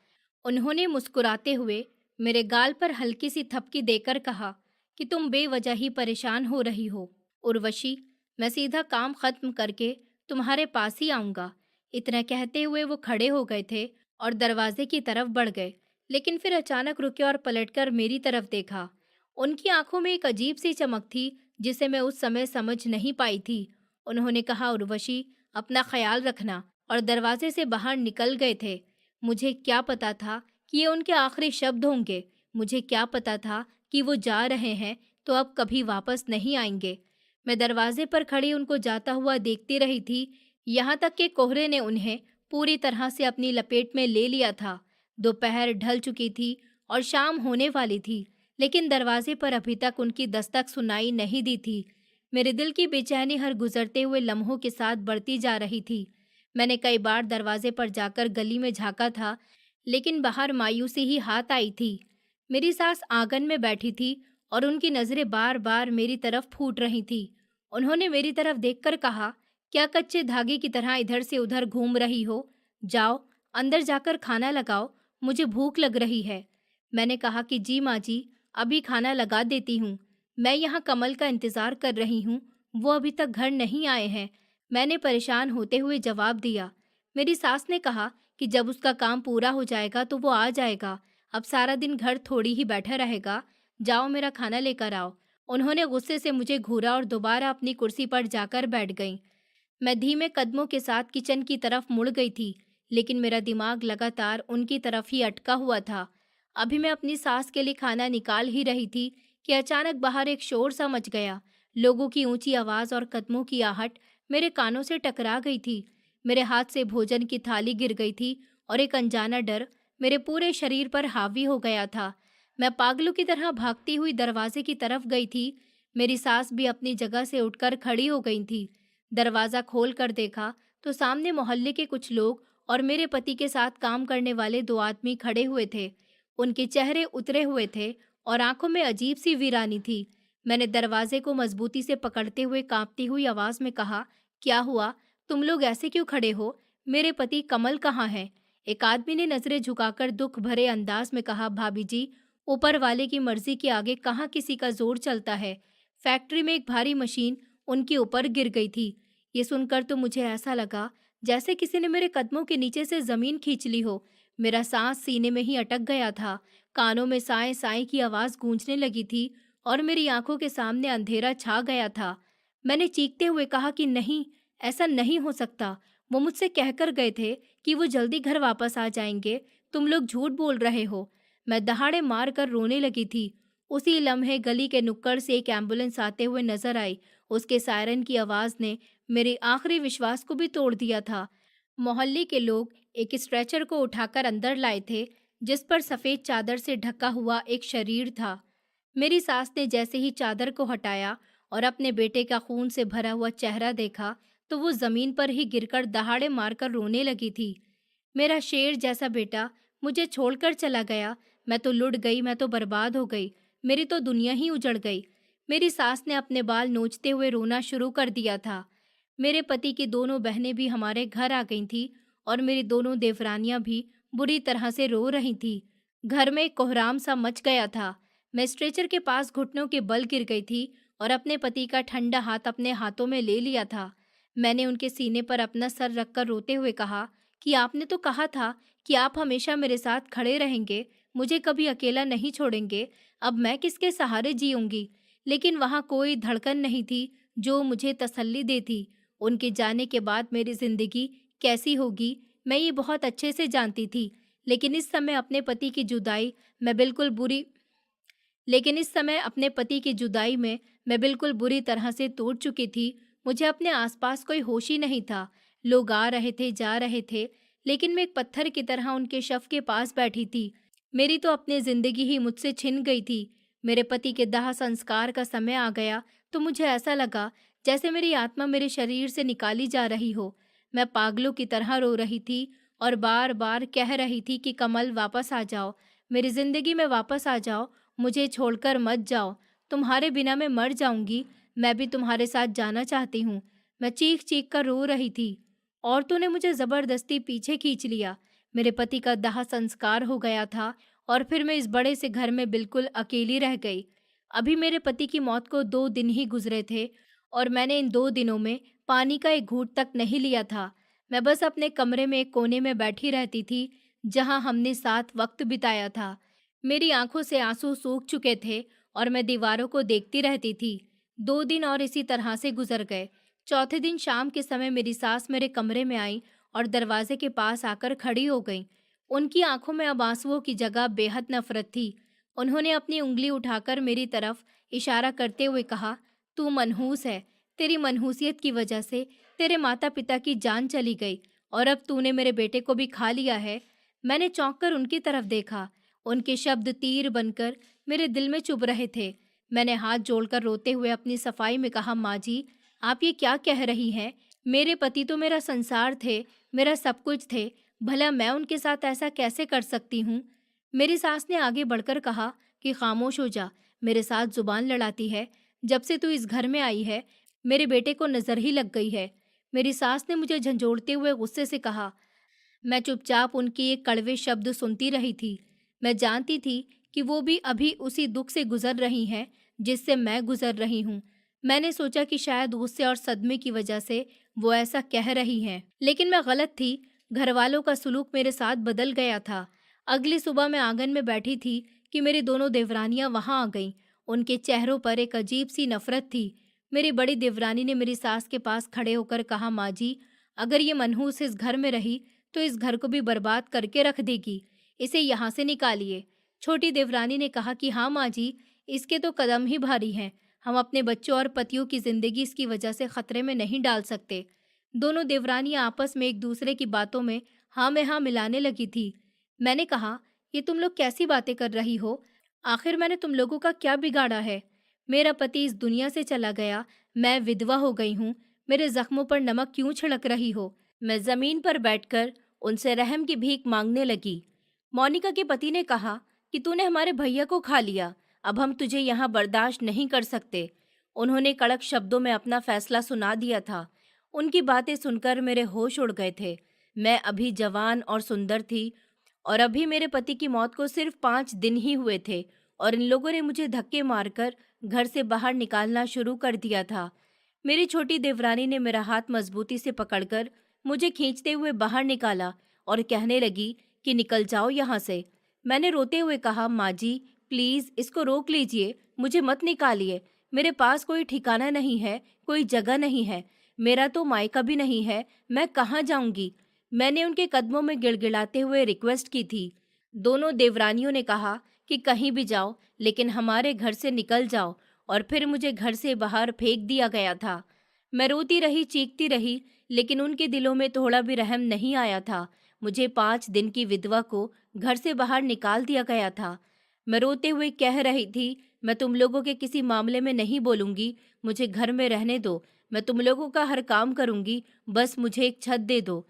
उन्होंने मुस्कुराते हुए मेरे गाल पर हल्की सी थपकी देकर कहा कि तुम बेवजह ही परेशान हो रही हो। उर्वशी, मैं सीधा काम खत्म करके तुम्हारे पास ही आऊंगा। इतना कहते हुए वो खड़े हो गए थे और दरवाजे की तरफ बढ़ गए, लेकिन फिर अचानक रुके और पलटकर मेरी तरफ देखा। उनकी आंखों में एक अजीब सी चमक थी जिसे मैं उस समय समझ नहीं पाई थी। उन्होंने कहा, उर्वशी, अपना ख्याल रखना, और दरवाजे से बाहर निकल गए थे। मुझे क्या पता था कि ये उनके आखिरी शब्द होंगे। मुझे क्या पता था कि वो जा रहे हैं तो अब कभी वापस नहीं आएंगे। मैं दरवाजे पर खड़ी उनको जाता हुआ देखती रही थी, यहाँ तक कि कोहरे ने उन्हें पूरी तरह से अपनी लपेट में ले लिया था। दोपहर ढल चुकी थी और शाम होने वाली थी, लेकिन दरवाजे पर अभी तक उनकी दस्तक सुनाई नहीं दी थी। मेरे दिल की बेचैनी हर गुजरते हुए लम्हों के साथ बढ़ती जा रही थी। मैंने कई बार दरवाजे पर जाकर गली में झांका था, लेकिन बाहर मायूसी ही हाथ आई थी। मेरी सास आंगन में बैठी थी और उनकी नजरें बार बार मेरी तरफ फूट रही थी। उन्होंने मेरी तरफ देखकर कहा, क्या कच्चे धागे की तरह इधर से उधर घूम रही हो? जाओ, अंदर जाकर खाना लगाओ, मुझे भूख लग रही है। मैंने कहा कि जी माँ जी, अभी खाना लगा देती हूँ। मैं यहाँ कमल का इंतज़ार कर रही हूँ, वो अभी तक घर नहीं आए हैं। मैंने परेशान होते हुए जवाब दिया। मेरी सास ने कहा कि जब उसका काम पूरा हो जाएगा तो वो आ जाएगा। अब सारा दिन घर थोड़ी ही बैठा रहेगा। जाओ, मेरा खाना लेकर आओ। उन्होंने गुस्से से मुझे घूरा और दोबारा अपनी कुर्सी पर जाकर बैठ गईं। मैं धीमे कदमों के साथ किचन की तरफ मुड़ गई थी, लेकिन मेरा दिमाग लगातार उनकी तरफ ही अटका हुआ था। अभी मैं अपनी सास के लिए खाना निकाल ही रही थी कि अचानक बाहर एक शोर सा मच गया। लोगों की ऊंची आवाज़ और कदमों की आहट मेरे कानों से टकरा गई थी। मेरे हाथ से भोजन की थाली गिर गई थी और एक अनजाना डर मेरे पूरे शरीर पर हावी हो गया था। मैं पागलों की तरह भागती हुई दरवाजे की तरफ गई थी। मेरी सास भी अपनी जगह से उठकर खड़ी हो गई थी। दरवाज़ा खोल कर देखा तो सामने मोहल्ले के कुछ लोग और मेरे पति के साथ काम करने वाले दो आदमी खड़े हुए थे। उनके चेहरे उतरे हुए थे और आंखों में अजीब सी वीरानी थी। मैंने दरवाजे को मजबूती से पकड़ते हुए कांपती हुई आवाज में कहा, क्या हुआ? तुम लोग ऐसे क्यों खड़े हो? मेरे पति कमल कहाँ हैं? एक आदमी ने नजरें झुकाकर दुख भरे अंदाज में कहा, भाभी जी, ऊपर वाले की मर्जी के आगे कहाँ किसी का जोर चलता है। फैक्ट्री में एक भारी मशीन उनके ऊपर गिर गई थी। ये सुनकर तो मुझे ऐसा लगा जैसे किसी ने मेरे कदमों के नीचे से जमीन खींच ली हो। मेरा सांस सीने में ही अटक गया था। कानों में साए साए की आवाज गूंजने लगी थी और मेरी आंखों के सामने अंधेरा छा गया था। मैंने चीखते हुए कहा कि नहीं, ऐसा नहीं हो सकता। वो मुझसे कहकर गए थे कि वो जल्दी घर वापस आ जाएंगे। तुम लोग झूठ बोल रहे हो। मैं दहाड़े मार कर रोने लगी थी। उसी लम्हे गली के नुक्कड़ से एक एम्बुलेंस आते हुए नजर आई। उसके सायरन की आवाज ने मेरे आखिरी विश्वास को भी तोड़ दिया था। मोहल्ले के लोग एक स्ट्रेचर को उठाकर अंदर लाए थे, जिस पर सफेद चादर से ढका हुआ एक शरीर था। मेरी सास ने जैसे ही चादर को हटाया और अपने बेटे का खून से भरा हुआ चेहरा देखा, तो वो जमीन पर ही गिरकर दहाड़े मारकर रोने लगी थी। मेरा शेर जैसा बेटा मुझे छोड़कर चला गया। मैं तो लुट गई, मैं तो बर्बाद हो गई, मेरी तो दुनिया ही उजड़ गई। मेरी सास ने अपने बाल नोचते हुए रोना शुरू कर दिया था। मेरे पति की दोनों बहनें भी हमारे घर आ गई थीं और मेरी दोनों देवरानियां भी बुरी तरह से रो रही थीं। घर में एक कोहराम सा मच गया था। मैं स्ट्रेचर के पास घुटनों के बल गिर गई थी और अपने पति का ठंडा हाथ अपने हाथों में ले लिया था। मैंने उनके सीने पर अपना सर रखकर रोते हुए कहा कि आपने तो कहा था कि आप हमेशा मेरे साथ खड़े रहेंगे, मुझे कभी अकेला नहीं छोड़ेंगे। अब मैं किसके सहारे जीऊंगी? लेकिन वहाँ कोई धड़कन नहीं थी जो मुझे तसल्ली देती। उनके जाने के बाद मेरी जिंदगी कैसी होगी, मैं ये बहुत अच्छे से जानती थी। लेकिन इस समय अपने पति की जुदाई मैं बिल्कुल बुरी लेकिन इस समय अपने पति की जुदाई में मैं बिल्कुल बुरी तरह से टूट चुकी थी। मुझे अपने आसपास कोई होश ही नहीं था। लोग आ रहे थे, जा रहे थे, लेकिन मैं एक पत्थर की तरह उनके शव के पास बैठी थी। मेरी तो अपनी जिंदगी ही मुझसे छिन गई थी। मेरे पति के दाह संस्कार का समय आ गया तो मुझे ऐसा लगा जैसे मेरी आत्मा मेरे शरीर से निकाली जा रही हो। मैं पागलों की तरह रो रही थी और बार बार कह रही थी कि कमल वापस आ जाओ, मेरी जिंदगी में वापस आ जाओ, मुझे छोड़कर मत जाओ, तुम्हारे बिना मैं मर जाऊंगी, मैं भी तुम्हारे साथ जाना चाहती हूँ। मैं चीख चीख कर रो रही थी। औरतों ने मुझे जबरदस्ती पीछे खींच लिया। मेरे पति का दाह संस्कार हो गया था और फिर मैं इस बड़े से घर में बिल्कुल अकेली रह गई। अभी मेरे पति की मौत को 2 दिन ही गुजरे थे और मैंने इन 2 दिनों में पानी का एक घूंट तक नहीं लिया था। मैं बस अपने कमरे में एक कोने में बैठी रहती थी जहां हमने साथ वक्त बिताया था। मेरी आंखों से आंसू सूख चुके थे और मैं दीवारों को देखती रहती थी। 2 दिन और इसी तरह से गुजर गए। चौथे दिन शाम के समय मेरी सास मेरे कमरे में आई और दरवाजे के पास आकर खड़ी हो गई। उनकी आंखों में अब आंसुओं की जगह बेहद नफरत थी। उन्होंने अपनी उंगली उठाकर मेरी तरफ इशारा करते हुए कहा, तू मनहूस है। तेरी मनहूसियत की वजह से तेरे माता पिता की जान चली गई और अब तूने मेरे बेटे को भी खा लिया है। मैंने चौंक कर उनकी तरफ देखा। उनके शब्द तीर बनकर मेरे दिल में चुभ रहे थे। मैंने हाथ जोड़कर रोते हुए अपनी सफाई में कहा, माँ जी, आप ये क्या कह रही हैं? मेरे पति तो मेरा संसार थे, मेरा सब कुछ थे। भला मैं उनके साथ ऐसा कैसे कर सकती हूँ? मेरी सास ने आगे बढ़कर कहा कि खामोश हो जा, मेरे साथ जुबान लड़ाती है। जब से तू इस घर में आई है, मेरे बेटे को नजर ही लग गई है। मेरी सास ने मुझे झंझोड़ते हुए गुस्से से कहा। मैं चुपचाप उनके ये कड़वे शब्द सुनती रही थी। मैं जानती थी कि वो भी अभी उसी दुख से गुजर रही हैं जिससे मैं गुजर रही हूँ। मैंने सोचा कि शायद गुस्से और सदमे की वजह से वो ऐसा कह रही हैं, लेकिन मैं गलत थी। घर वालों का सुलूक मेरे साथ बदल गया था। अगली सुबह मैं आंगन में बैठी थी कि मेरी दोनों देवरानियां वहां आ गईं। उनके चेहरों पर एक अजीब सी नफरत थी। मेरी बड़ी देवरानी ने मेरी सास के पास खड़े होकर कहा, माँ जी, अगर ये मनहूस इस घर में रही तो इस घर को भी बर्बाद करके रख देगी। इसे यहाँ से निकालिए। छोटी देवरानी ने कहा कि हाँ माँ जी, इसके तो कदम ही भारी हैं। हम अपने बच्चों और पतियों की जिंदगी इसकी वजह से खतरे में नहीं डाल सकते। दोनों देवरानियां आपस में एक दूसरे की बातों में हाँ में हाँ मिलाने लगी थी। मैंने कहा, ये तुम लोग कैसी बातें कर रही हो? आखिर मैंने तुम लोगों का क्या बिगाड़ा है? मेरा पति इस दुनिया से चला गया, मैं विधवा हो गई हूँ। मेरे जख्मों पर नमक क्यों छिड़क रही हो? मैं जमीन पर बैठकर उनसे रहम की भीख मांगने लगी। मोनिका के पति ने कहा कि तूने हमारे भैया को खा लिया, अब हम तुझे यहाँ बर्दाश्त नहीं कर सकते। उन्होंने कड़क शब्दों में अपना फैसला सुना दिया था। उनकी बातें सुनकर मेरे होश उड़ गए थे। मैं अभी जवान और सुंदर थी और अभी मेरे पति की मौत को सिर्फ 5 दिन ही हुए थे और इन लोगों ने मुझे धक्के मारकर घर से बाहर निकालना शुरू कर दिया था। मेरी छोटी देवरानी ने मेरा हाथ मजबूती से पकड़कर मुझे खींचते हुए बाहर निकाला और कहने लगी कि निकल जाओ यहाँ से। मैंने रोते हुए कहा, माँ जी, प्लीज इसको रोक लीजिए, मुझे मत निकालिए। मेरे पास कोई ठिकाना नहीं है, कोई जगह नहीं है, मेरा तो मायका भी नहीं है, मैं कहाँ जाऊंगी? मैंने उनके कदमों में गिड़गिड़ाते हुए रिक्वेस्ट की थी। दोनों देवरानियों ने कहा कि कहीं भी जाओ, लेकिन हमारे घर से निकल जाओ, और फिर मुझे घर से बाहर फेंक दिया गया था। मैं रोती रही, चीखती रही, लेकिन उनके दिलों में थोड़ा भी रहम नहीं आया था। मुझे 5 दिन की विधवा को घर से बाहर निकाल दिया गया था। मैं रोते हुए कह रही थी, मैं तुम लोगों के किसी मामले में नहीं बोलूंगी, मुझे घर में रहने दो, मैं तुम लोगों का हर काम करूंगी, बस मुझे एक छत दे दो।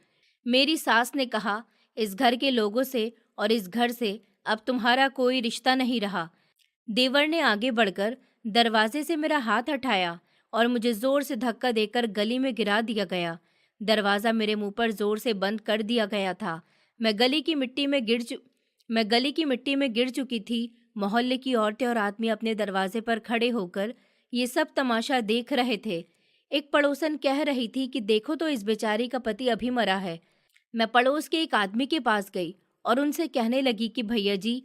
मेरी सास ने कहा, इस घर के लोगों से और इस घर से अब तुम्हारा कोई रिश्ता नहीं रहा। देवर ने आगे बढ़कर दरवाजे से मेरा हाथ हटाया और मुझे जोर से धक्का देकर गली में गिरा दिया गया। दरवाजा मेरे मुंह पर जोर से बंद कर दिया गया था। मैं गली की मिट्टी में गिर चु मैं गली की मिट्टी में गिर चुकी थी। मोहल्ले की औरतें और आदमी अपने दरवाजे पर खड़े होकर ये सब तमाशा देख रहे थे। एक पड़ोसन कह रही थी कि देखो तो इस बेचारी का पति अभी मरा है। मैं पड़ोस के एक आदमी के पास गई और उनसे कहने लगी कि भैया जी,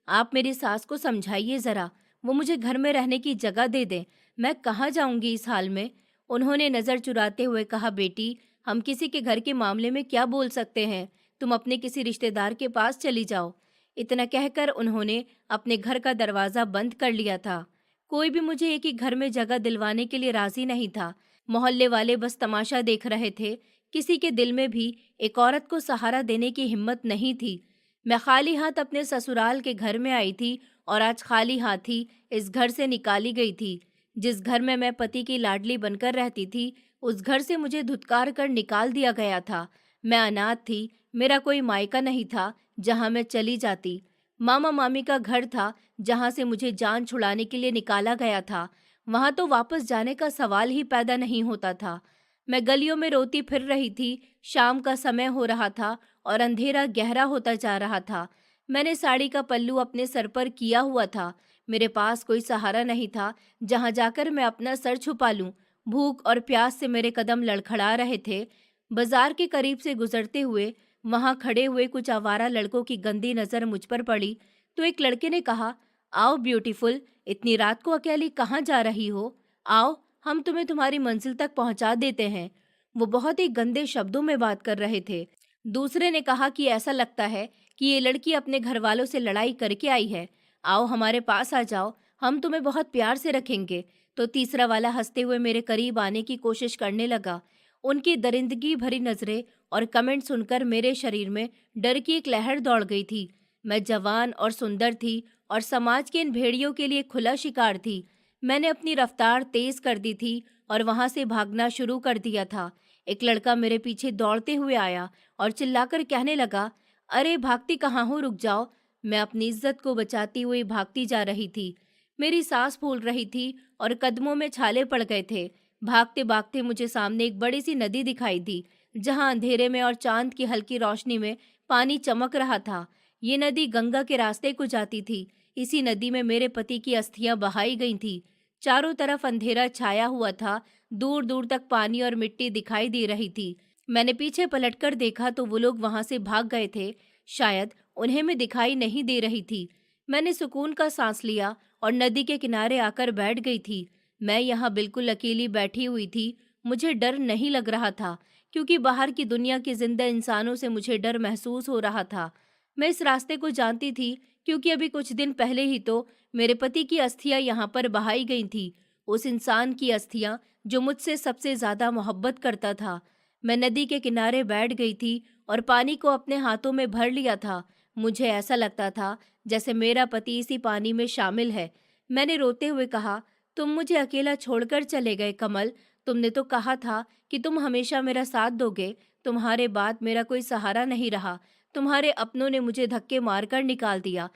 आप मेरी सास को समझाइए ज़रा, वो मुझे घर में रहने की जगह दे दें, मैं कहाँ जाऊंगी इस हाल में। उन्होंने नज़र चुराते हुए कहा, बेटी, हम किसी के घर के मामले में क्या बोल सकते हैं, तुम अपने किसी रिश्तेदार के पास चली जाओ। इतना कहकर उन्होंने अपने घर का दरवाज़ा बंद कर लिया था। कोई भी मुझे एक ही घर में जगह दिलवाने के लिए राजी नहीं था। मोहल्ले वाले बस तमाशा देख रहे थे। किसी के दिल में भी एक औरत को सहारा देने की हिम्मत नहीं थी। मैं खाली हाथ अपने ससुराल के घर में आई थी और आज खाली हाथ ही इस घर से निकाली गई थी। जिस घर में मैं पति की लाडली बनकर रहती थी, उस घर से मुझे धुतकार कर निकाल दिया गया था। मैं अनाथ थी, मेरा कोई मायका नहीं था जहां मैं चली जाती। मामा मामी का घर था जहां से मुझे जान छुड़ाने के लिए निकाला गया था। वहां तो वापस जाने का सवाल ही पैदा नहीं होता था। मैं गलियों में रोती फिर रही थी। शाम का समय हो रहा था और अंधेरा गहरा होता जा रहा था। मैंने साड़ी का पल्लू अपने सर पर किया हुआ था। मेरे पास कोई सहारा नहीं था जहां जाकर मैं अपना सर छुपा लूं। भूख और प्यास से मेरे कदम लड़खड़ा रहे थे। बाजार के करीब से गुजरते हुए वहां खड़े हुए कुछ आवारा लड़कों की गंदी नजर मुझ पर पड़ी तो एक लड़के ने कहा, आओ ब्यूटीफुल, इतनी रात को अकेली कहाँ जा रही हो? आओ, हम तुम्हें तुम्हारी मंजिल तक पहुंचा देते हैं। वो बहुत ही गंदे शब्दों में बात कर रहे थे। दूसरे ने कहा कि ऐसा लगता है कि ये लड़की अपने घर वालों से लड़ाई करके आई है। आओ हमारे पास आ जाओ, हम तुम्हें बहुत प्यार से रखेंगे। तो तीसरा वाला हंसते हुए मेरे करीब आने की कोशिश करने लगा। उनकी दरिंदगी भरी नजरें और कमेंट सुनकर मेरे शरीर में डर की एक लहर दौड़ गई थी। मैं जवान और सुंदर थी और समाज के इन भेड़ियों के लिए खुला शिकार थी। मैंने अपनी रफ्तार तेज कर दी थी और वहां से भागना शुरू कर दिया था। एक लड़का मेरे पीछे दौड़ते हुए आया और चिल्लाकर कहने लगा, अरे भागती कहाँ हो, रुक जाओ। मैं अपनी इज्जत को बचाती हुई भागती जा रही थी। मेरी सांस फूल रही थी और कदमों में छाले पड़ गए थे। भागते भागते मुझे सामने एक बड़ी सी नदी दिखाई दी, जहां अंधेरे में और चांद की हल्की रोशनी में पानी चमक रहा था। ये नदी गंगा के रास्ते को जाती थी। इसी नदी में मेरे पति की अस्थियां बहाई गई थी। चारों तरफ अंधेरा छाया हुआ था। दूर दूर तक पानी और मिट्टी दिखाई दे रही थी। मैंने पीछे पलटकर देखा तो वो लोग वहां से भाग गए थे। शायद उन्हें मैं दिखाई नहीं दे रही थी। मैंने सुकून का सांस लिया और नदी के किनारे आकर बैठ गई थी। मैं यहाँ बिल्कुल अकेली बैठी हुई थी। मुझे डर नहीं लग रहा था, क्योंकि बाहर की दुनिया के जिंदा इंसानों से मुझे डर महसूस हो रहा था। मैं इस रास्ते को जानती थी, क्योंकि अभी कुछ दिन पहले ही तो मेरे पति की अस्थियां यहाँ पर बहाई गई थी। उस इंसान की अस्थियां जो मुझसे सबसे ज्यादा मोहब्बत करता था। मैं नदी के किनारे बैठ गई थी और पानी को अपने हाथों में भर लिया था। मुझे ऐसा लगता था जैसे मेरा पति इसी पानी में शामिल है। मैंने रोते हुए कहा, तुम मुझे अकेला छोड़कर चले गए कमल। तुमने तो कहा था कि तुम हमेशा मेरा साथ दोगे। तुम्हारे बाद मेरा कोई सहारा नहीं रहा। तुम्हारे अपनों ने मुझे धक्के मारकर निकाल दिया।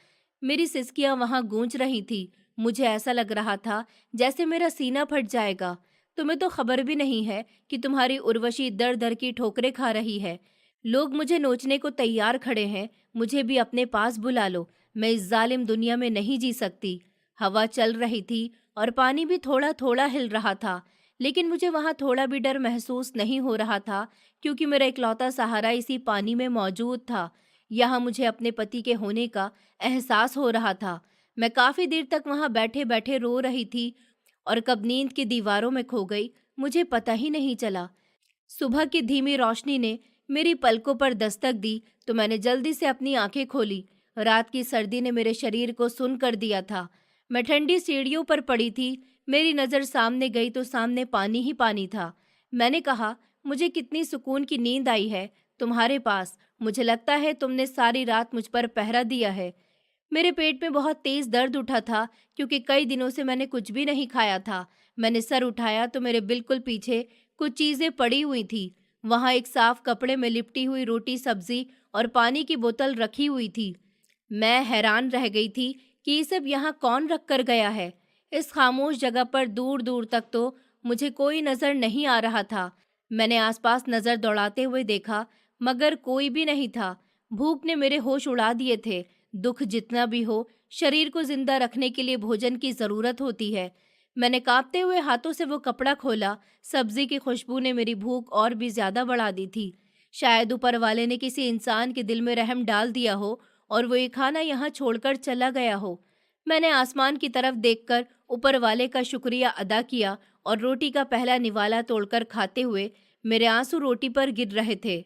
मेरी सिसकियां वहां गूंज रही थी। मुझे ऐसा लग रहा था जैसे मेरा सीना फट जाएगा। तुम्हें तो खबर भी नहीं है कि तुम्हारी उर्वशी दर दर की ठोकरें खा रही है। लोग मुझे नोचने को तैयार खड़े हैं। मुझे भी अपने पास बुला लो। मैं इस जालिम दुनिया में नहीं जी सकती। हवा चल रही थी और पानी भी थोड़ा थोड़ा हिल रहा था, लेकिन मुझे वहां थोड़ा भी डर महसूस नहीं हो रहा था, क्योंकि मेरा इकलौता सहारा इसी पानी में मौजूद था। यहाँ मुझे अपने पति के होने का एहसास हो रहा था। मैं काफी देर तक वहां बैठे बैठे रो रही थी और कब नींद की दीवारों में खो गई मुझे पता ही नहीं चला। सुबह की धीमी रोशनी ने मेरी पलकों पर दस्तक दी तो मैंने जल्दी से अपनी आंखें खोली। रात की सर्दी ने मेरे शरीर को सुन कर दिया था। मैं ठंडी सीढ़ियों पर पड़ी थी। मेरी नज़र सामने गई तो सामने पानी ही पानी था। मैंने कहा, मुझे कितनी सुकून की नींद आई है तुम्हारे पास। मुझे लगता है तुमने सारी रात मुझ पर पहरा दिया है। मेरे पेट में बहुत तेज दर्द उठा था क्योंकि कई दिनों से मैंने कुछ भी नहीं खाया था। मैंने सर उठाया तो मेरे बिल्कुल पीछे कुछ चीजें पड़ी हुई थी। वहां एक साफ कपड़े में लिपटी हुई रोटी, सब्जी और पानी की बोतल रखी हुई थी। मैं हैरान रह गई थी कि ये सब यहाँ कौन रख कर गया है। इस खामोश जगह पर दूर दूर तक तो मुझे कोई नजर नहीं आ रहा था। मैंने आसपास नजर दौड़ाते हुए देखा, मगर कोई भी नहीं था। भूख ने मेरे होश उड़ा दिए थे। दुख जितना भी हो, शरीर को जिंदा रखने के लिए भोजन की जरूरत होती है। मैंने कांपते हुए हाथों से वो कपड़ा खोला। सब्जी की खुशबू ने मेरी भूख और भी ज्यादा बढ़ा दी थी। शायद ऊपर वाले ने किसी इंसान के दिल में रहम डाल दिया हो और वो ये खाना यहाँ छोड़कर चला गया हो। मैंने आसमान की तरफ देखकर ऊपर वाले का शुक्रिया अदा किया और रोटी का पहला निवाला तोड़कर खाते हुए मेरे आंसू रोटी पर गिर रहे थे।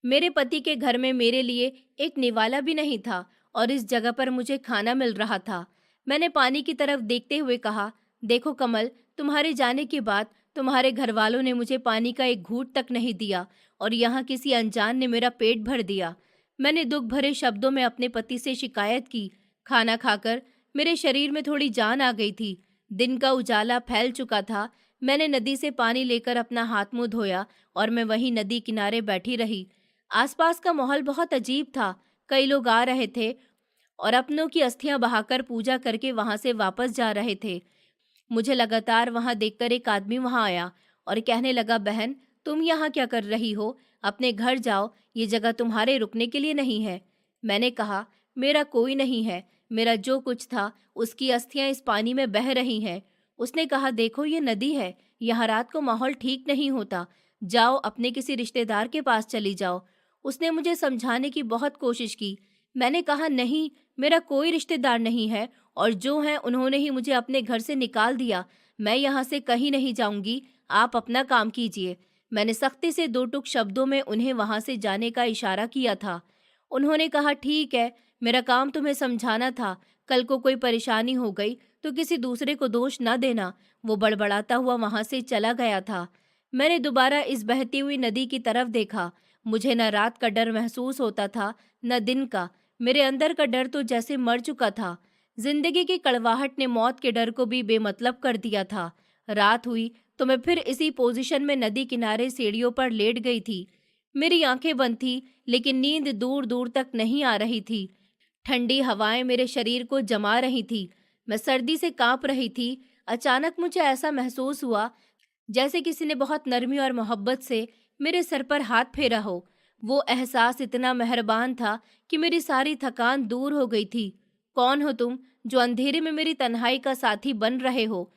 मेरे पति के घर में मेरे लिए एक निवाला भी नहीं था और इस जगह पर मुझे खाना मिल रहा था। मैंने पानी की तरफ देखते हुए कहा, देखो कमल, तुम्हारे जाने के बाद तुम्हारे घर वालों ने मुझे पानी का एक घूंट तक नहीं दिया और यहाँ किसी अनजान ने मेरा पेट भर दिया। मैंने दुख भरे शब्दों में अपने पति से शिकायत की। खाना खाकर मेरे शरीर में थोड़ी जान आ गई थी। दिन का उजाला फैल चुका था। मैंने नदी से पानी लेकर अपना हाथ मुंह धोया और मैं वहीं नदी किनारे बैठी रही। आसपास का माहौल बहुत अजीब था। कई लोग आ रहे थे और अपनों की अस्थियां बहाकर पूजा करके वहां से वापस जा रहे थे। मुझे लगातार वहां देखकर एक आदमी वहां आया और कहने लगा, बहन, तुम यहाँ क्या कर रही हो? अपने घर जाओ, ये जगह तुम्हारे रुकने के लिए नहीं है। मैंने कहा, मेरा कोई नहीं है। मेरा जो कुछ था उसकी अस्थियां इस पानी में बह रही हैं। उसने कहा, देखो ये नदी है, यहाँ रात को माहौल ठीक नहीं होता। जाओ, अपने किसी रिश्तेदार के पास चली जाओ। उसने मुझे समझाने की बहुत कोशिश की। मैंने कहा, नहीं, मेरा कोई रिश्तेदार नहीं है और जो है उन्होंने ही मुझे अपने घर से निकाल दिया। मैं यहाँ से कहीं नहीं जाऊंगी, आप अपना काम कीजिए। मैंने सख्ती से दो टूक शब्दों में उन्हें वहां से जाने का इशारा किया था। उन्होंने कहा, ठीक है, मेरा काम तुम्हें समझाना था। कल को कोई परेशानी हो गई तो किसी दूसरे को दोष न देना। वो बड़बड़ाता हुआ वहां से चला गया था। मैंने दोबारा इस बहती हुई नदी की तरफ देखा। मुझे न रात का डर महसूस होता था न दिन का। मेरे अंदर का डर तो जैसे मर चुका था। जिंदगी की कड़वाहट ने मौत के डर को भी बेमतलब कर दिया था। रात हुई तो मैं फिर इसी पोजीशन में नदी किनारे सीढ़ियों पर लेट गई थी। मेरी आंखें बंद थी, लेकिन नींद दूर दूर तक नहीं आ रही थी। ठंडी हवाएं मेरे शरीर को जमा रही थी। मैं सर्दी से कांप रही थी। अचानक मुझे ऐसा महसूस हुआ जैसे किसी ने बहुत नरमी और मोहब्बत से मेरे सर पर हाथ फेरा हो। वो एहसास इतना मेहरबान था कि मेरी सारी थकान दूर हो गई थी। कौन हो तुम, जो अंधेरे में मेरी तन्हाई का साथी बन रहे हो?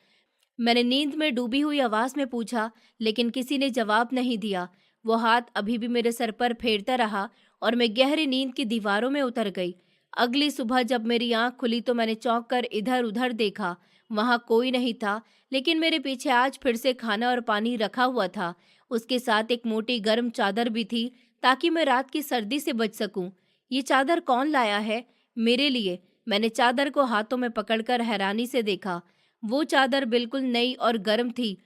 मैंने नींद में डूबी हुई आवाज में पूछा, लेकिन किसी ने जवाब नहीं दिया। वो हाथ अभी भी मेरे सर पर फेरता रहा और मैं गहरी नींद की दीवारों में उतर गई। अगली सुबह जब मेरी आंख खुली तो मैंने चौंक कर इधर उधर देखा। वहां कोई नहीं था, लेकिन मेरे पीछे आज फिर से खाना और पानी रखा हुआ था। उसके साथ एक मोटी गर्म चादर भी थी, ताकि मैं रात की सर्दी से बच सकूं। ये चादर कौन लाया है? मेरे लिए। मैंने चादर को हाथों में पकड़कर हैरानी से देखा। वो चादर बिल्कुल नई और गर्म थी।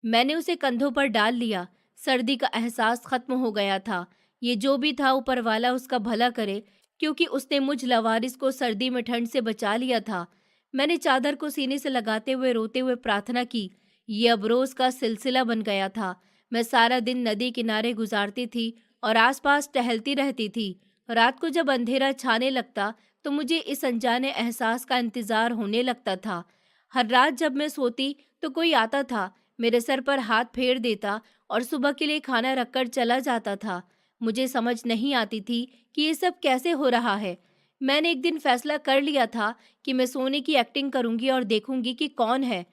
मैंने उसे कंधों पर डाल लिया। सर्दी का एहसास खत्म हो गया था। ये जो भी था, ऊपर वाला उसका भला करे, क्योंकि उसने मुझ लवारिस को सर्दी में ठंड से बचा लिया था। मैंने चादर को सीने से लगाते हुए रोते हुए प्रार्थना की। ये अब रोज का सिलसिला बन गया था। मैं सारा दिन नदी किनारे गुजारती थी और आसपास टहलती रहती थी। रात को जब अंधेरा छाने लगता तो मुझे इस अनजाने एहसास का इंतजार होने लगता था। हर रात जब मैं सोती तो कोई आता था, मेरे सर पर हाथ फेर देता और सुबह के लिए खाना रखकर चला जाता था। मुझे समझ नहीं आती थी कि ये सब कैसे हो रहा है। मैंने एक दिन फैसला कर लिया था कि मैं सोने की एक्टिंग करूंगी और देखूंगी कि कौन है।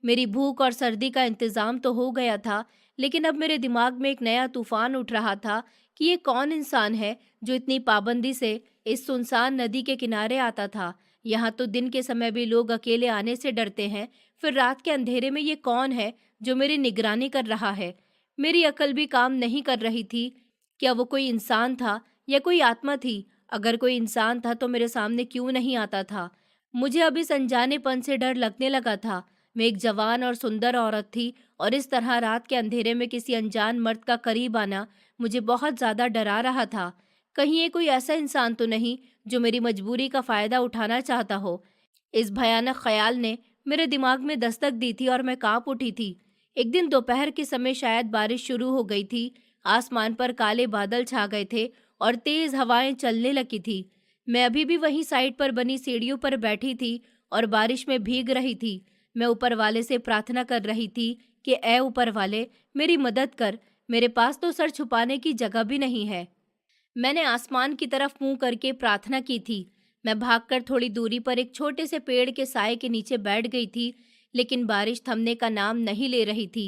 मेरी भूख और सर्दी का इंतजाम तो हो गया था, लेकिन अब मेरे दिमाग में एक नया तूफान उठ रहा था कि ये कौन इंसान है जो इतनी पाबंदी से इस सुनसान नदी के किनारे आता था। यहाँ तो दिन के समय भी लोग अकेले आने से डरते हैं, फिर रात के अंधेरे में ये कौन है जो मेरी निगरानी कर रहा है? मेरी अकल भी काम नहीं कर रही थी। क्या वो कोई इंसान था या कोई आत्मा थी? अगर कोई इंसान था तो मेरे सामने क्यों नहीं आता था? मुझे अभी इस अनजानेपन से डर लगने लगा था। मैं एक जवान और सुंदर औरत थी और इस तरह रात के अंधेरे में किसी अनजान मर्द का करीब आना मुझे बहुत ज्यादा डरा रहा था। कहीं ये कोई ऐसा इंसान तो नहीं जो मेरी मजबूरी का फ़ायदा उठाना चाहता हो। इस भयानक ख्याल ने मेरे दिमाग में दस्तक दी थी और मैं कांप उठी थी। एक दिन दोपहर के समय शायद बारिश शुरू हो गई थी। आसमान पर काले बादल छा गए थे और तेज हवाएं चलने लगी थी। मैं अभी भी वहीं साइड पर बनी सीढ़ियों पर बैठी थी और बारिश में भीग रही थी। मैं ऊपर वाले से प्रार्थना कर रही थी कि ऐ ऊपर वाले, मेरी मदद कर। मेरे पास तो सर छुपाने की जगह भी नहीं है। मैंने आसमान की तरफ मुंह करके प्रार्थना की थी। मैं भागकर थोड़ी दूरी पर एक छोटे से पेड़ के साए के नीचे बैठ गई थी, लेकिन बारिश थमने का नाम नहीं ले रही थी।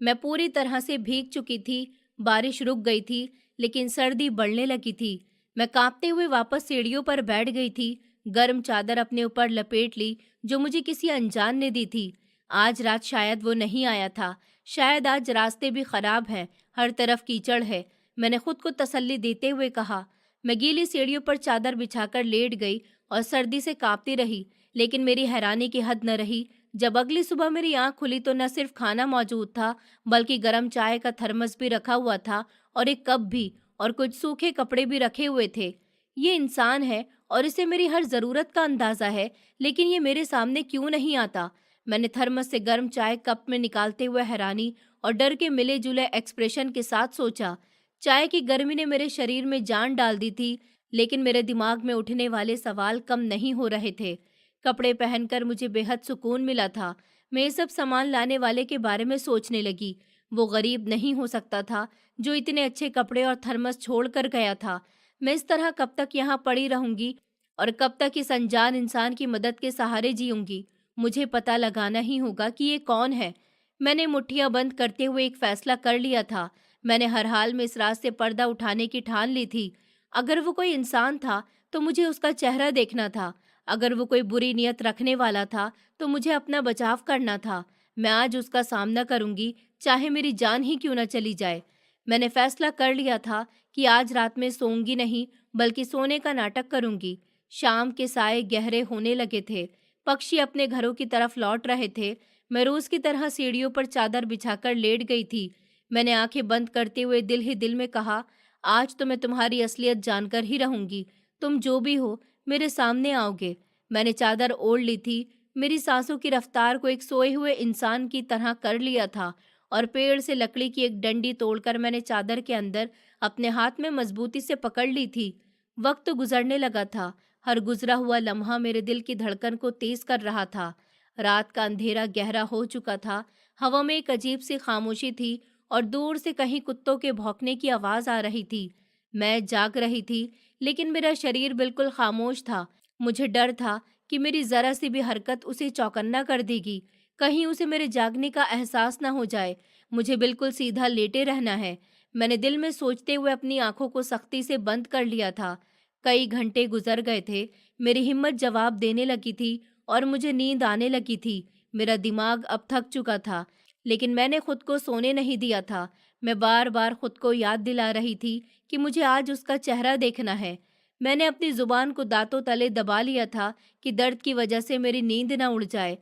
मैं पूरी तरह से भीग चुकी थी। बारिश रुक गई थी, लेकिन सर्दी बढ़ने लगी थी। मैं कांपते हुए वापस सीढ़ियों पर बैठ गई थी। गर्म चादर अपने ऊपर लपेट ली, जो मुझे किसी अनजान ने दी थी। आज रात शायद वो नहीं आया था। शायद आज रास्ते भी खराब हैं, हर तरफ कीचड़ है। मैंने खुद को तसल्ली देते हुए कहा। मैं गीली सीढ़ियों पर चादर बिछाकर लेट गई और सर्दी से कांपती रही, लेकिन मेरी हैरानी की हद न रही जब अगली सुबह मेरी आंख खुली तो न सिर्फ खाना मौजूद था, बल्कि गर्म चाय का थर्मस भी रखा हुआ था और एक कप भी, और कुछ सूखे कपड़े भी रखे हुए थे। ये इंसान है और इसे मेरी हर जरूरत का अंदाजा है, लेकिन ये मेरे सामने क्यों नहीं आता? मैंने थर्मस से गर्म चाय कप में निकालते हुए हैरानी और डर के मिले जुले एक्सप्रेशन के साथ सोचा। चाय की गर्मी ने मेरे शरीर में जान डाल दी थी, लेकिन मेरे दिमाग में उठने वाले सवाल कम नहीं हो रहे थे। कपड़े पहनकर मुझे बेहद सुकून मिला था। मैं ये सब सामान लाने वाले के बारे में सोचने लगी। वो गरीब नहीं हो सकता था जो इतने अच्छे कपड़े और थर्मस छोड़ कर गया था। मैं इस तरह कब तक यहाँ पड़ी रहूंगी और कब तक इस अनजान इंसान की मदद के सहारे जीऊंगी? मुझे पता लगाना ही होगा कि ये कौन है। मैंने मुट्ठियां बंद करते हुए एक फैसला कर लिया था। मैंने हर हाल में इस रात से पर्दा उठाने की ठान ली थी। अगर वो कोई इंसान था तो मुझे उसका चेहरा देखना था। अगर वो कोई बुरी नियत रखने वाला था तो मुझे अपना बचाव करना था। मैं आज उसका सामना करूंगी, चाहे मेरी जान ही क्यों न चली जाए। मैंने फैसला कर लिया था कि आज रात में सोऊंगी नहीं, बल्कि सोने का नाटक करूंगी। शाम के साए गहरे होने लगे थे। पक्षी अपने घरों की तरफ लौट रहे थे। मैं रोज की तरह सीढ़ियों पर चादर बिछाकर लेट गई थी। मैंने आंखें बंद करते हुए दिल ही दिल में कहा, आज तो मैं तुम्हारी असलियत जानकर ही रहूंगी। तुम जो भी हो, मेरे सामने आओगे। मैंने चादर ओढ़ ली थी। मेरी सांसों की रफ्तार को एक सोए हुए इंसान की तरह कर लिया था और पेड़ से लकड़ी की एक डंडी तोड़कर मैंने चादर के अंदर अपने हाथ में मजबूती से पकड़ ली थी। वक्त गुजरने लगा था। हर गुजरा हुआ लम्हा मेरे दिल की धड़कन को तेज कर रहा था। रात का अंधेरा गहरा हो चुका था। हवा में एक अजीब सी खामोशी थी और दूर से कहीं कुत्तों के भौंकने की आवाज आ रही थी। मैं जाग रही थी, लेकिन मेरा शरीर बिल्कुल खामोश था। मुझे डर था कि मेरी जरा सी भी हरकत उसे चौकन्ना कर देगी। कहीं उसे मेरे जागने का एहसास ना हो जाए। मुझे बिल्कुल सीधा लेटे रहना है। मैंने दिल में सोचते हुए अपनी आंखों को सख्ती से बंद कर लिया था। कई घंटे गुजर गए थे। मेरी हिम्मत जवाब देने लगी थी और मुझे नींद आने लगी थी। मेरा दिमाग अब थक चुका था, लेकिन मैंने खुद को सोने नहीं दिया था। मैं बार बार खुद को याद दिला रही थी कि मुझे आज उसका चेहरा देखना है। मैंने अपनी जुबान को दांतों तले दबा लिया था कि दर्द की वजह से मेरी नींद न उड़ जाए।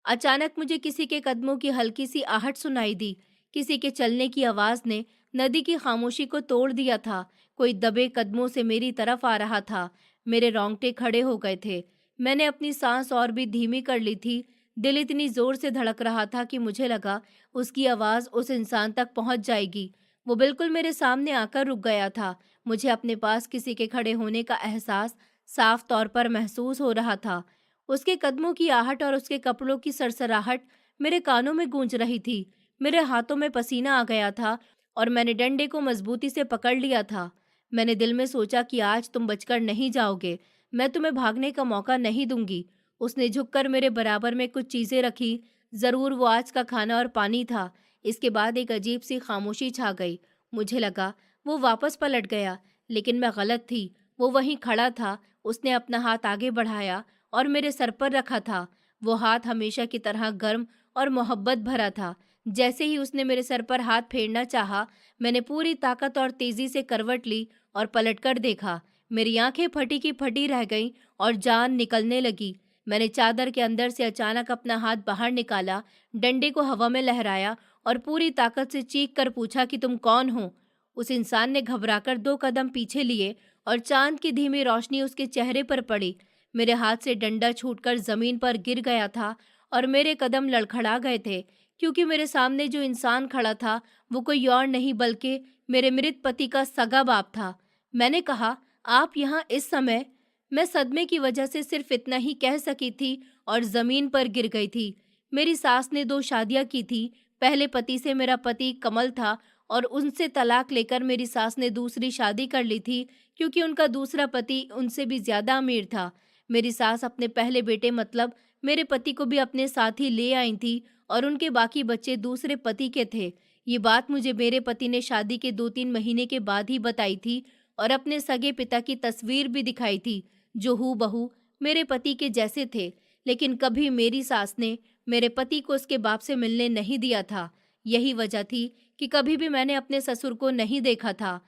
अचानक मुझे किसी के कदमों की हल्की सी आहट सुनाई दी। किसी के चलने की आवाज ने नदी की खामोशी को तोड़ दिया था। कोई दबे कदमों से मेरी तरफ आ रहा था। मेरे रोंगटे खड़े हो गए थे। मैंने अपनी सांस और भी धीमी कर ली थी। दिल इतनी जोर से धड़क रहा था कि मुझे लगा उसकी आवाज उस इंसान तक पहुंच जाएगी। वो बिल्कुल मेरे सामने आकर रुक गया था। मुझे अपने पास किसी के खड़े होने का एहसास साफ तौर पर महसूस हो रहा था। उसके कदमों की आहट और उसके कपड़ों की सरसराहट मेरे कानों में गूंज रही थी। मेरे हाथों में पसीना आ गया था और मैंने डंडे को मजबूती से पकड़ लिया था। मैंने दिल में सोचा कि आज तुम बचकर नहीं जाओगे। मैं तुम्हें भागने का मौका नहीं दूंगी। उसने झुककर मेरे बराबर में कुछ चीजें रखी। जरूर वो आज का खाना और पानी था। इसके बाद एक अजीब सी खामोशी छा गई। मुझे लगा वो वापस पलट गया, लेकिन मैं गलत थी। वो वहीं खड़ा था। उसने अपना हाथ आगे बढ़ाया और मेरे सर पर रखा था। वो हाथ हमेशा की तरह गर्म और मोहब्बत भरा था। जैसे ही उसने मेरे सर पर हाथ फेरना चाहा, मैंने पूरी ताकत और तेजी से करवट ली और पलटकर देखा। मेरी आंखें फटी की फटी रह गईं और जान निकलने लगी। मैंने चादर के अंदर से अचानक अपना हाथ बाहर निकाला, डंडे को हवा में लहराया और पूरी ताकत से चीख कर पूछा कि तुम कौन हो? उस इंसान ने घबराकर 2 कदम पीछे लिए और चांद की धीमी रोशनी उसके चेहरे पर पड़ी। मेरे हाथ से डंडा छूटकर जमीन पर गिर गया था और मेरे कदम लड़खड़ा गए थे, क्योंकि मेरे सामने जो इंसान खड़ा था वो कोई और नहीं बल्कि मेरे मृत पति का सगा बाप था। मैंने कहा, आप यहाँ इस समय? मैं सदमे की वजह से सिर्फ इतना ही कह सकी थी और जमीन पर गिर गई थी। मेरी सास ने 2 शादियां की थी। पहले पति से मेरा पति कमल था और उनसे तलाक लेकर मेरी सास ने दूसरी शादी कर ली थी, क्योंकि उनका दूसरा पति उनसे भी ज्यादा अमीर था। मेरी सास अपने पहले बेटे मतलब मेरे पति को भी अपने साथ ही ले आई थी और उनके बाकी बच्चे दूसरे पति के थे। ये बात मुझे मेरे पति ने शादी के 2-3 महीने के बाद ही बताई थी और अपने सगे पिता की तस्वीर भी दिखाई थी, जो हूबहू मेरे पति के जैसे थे। लेकिन कभी मेरी सास ने मेरे पति को उसके बाप से मिलने नहीं दिया था। यही वजह थी कि कभी भी मैंने अपने ससुर को नहीं देखा था।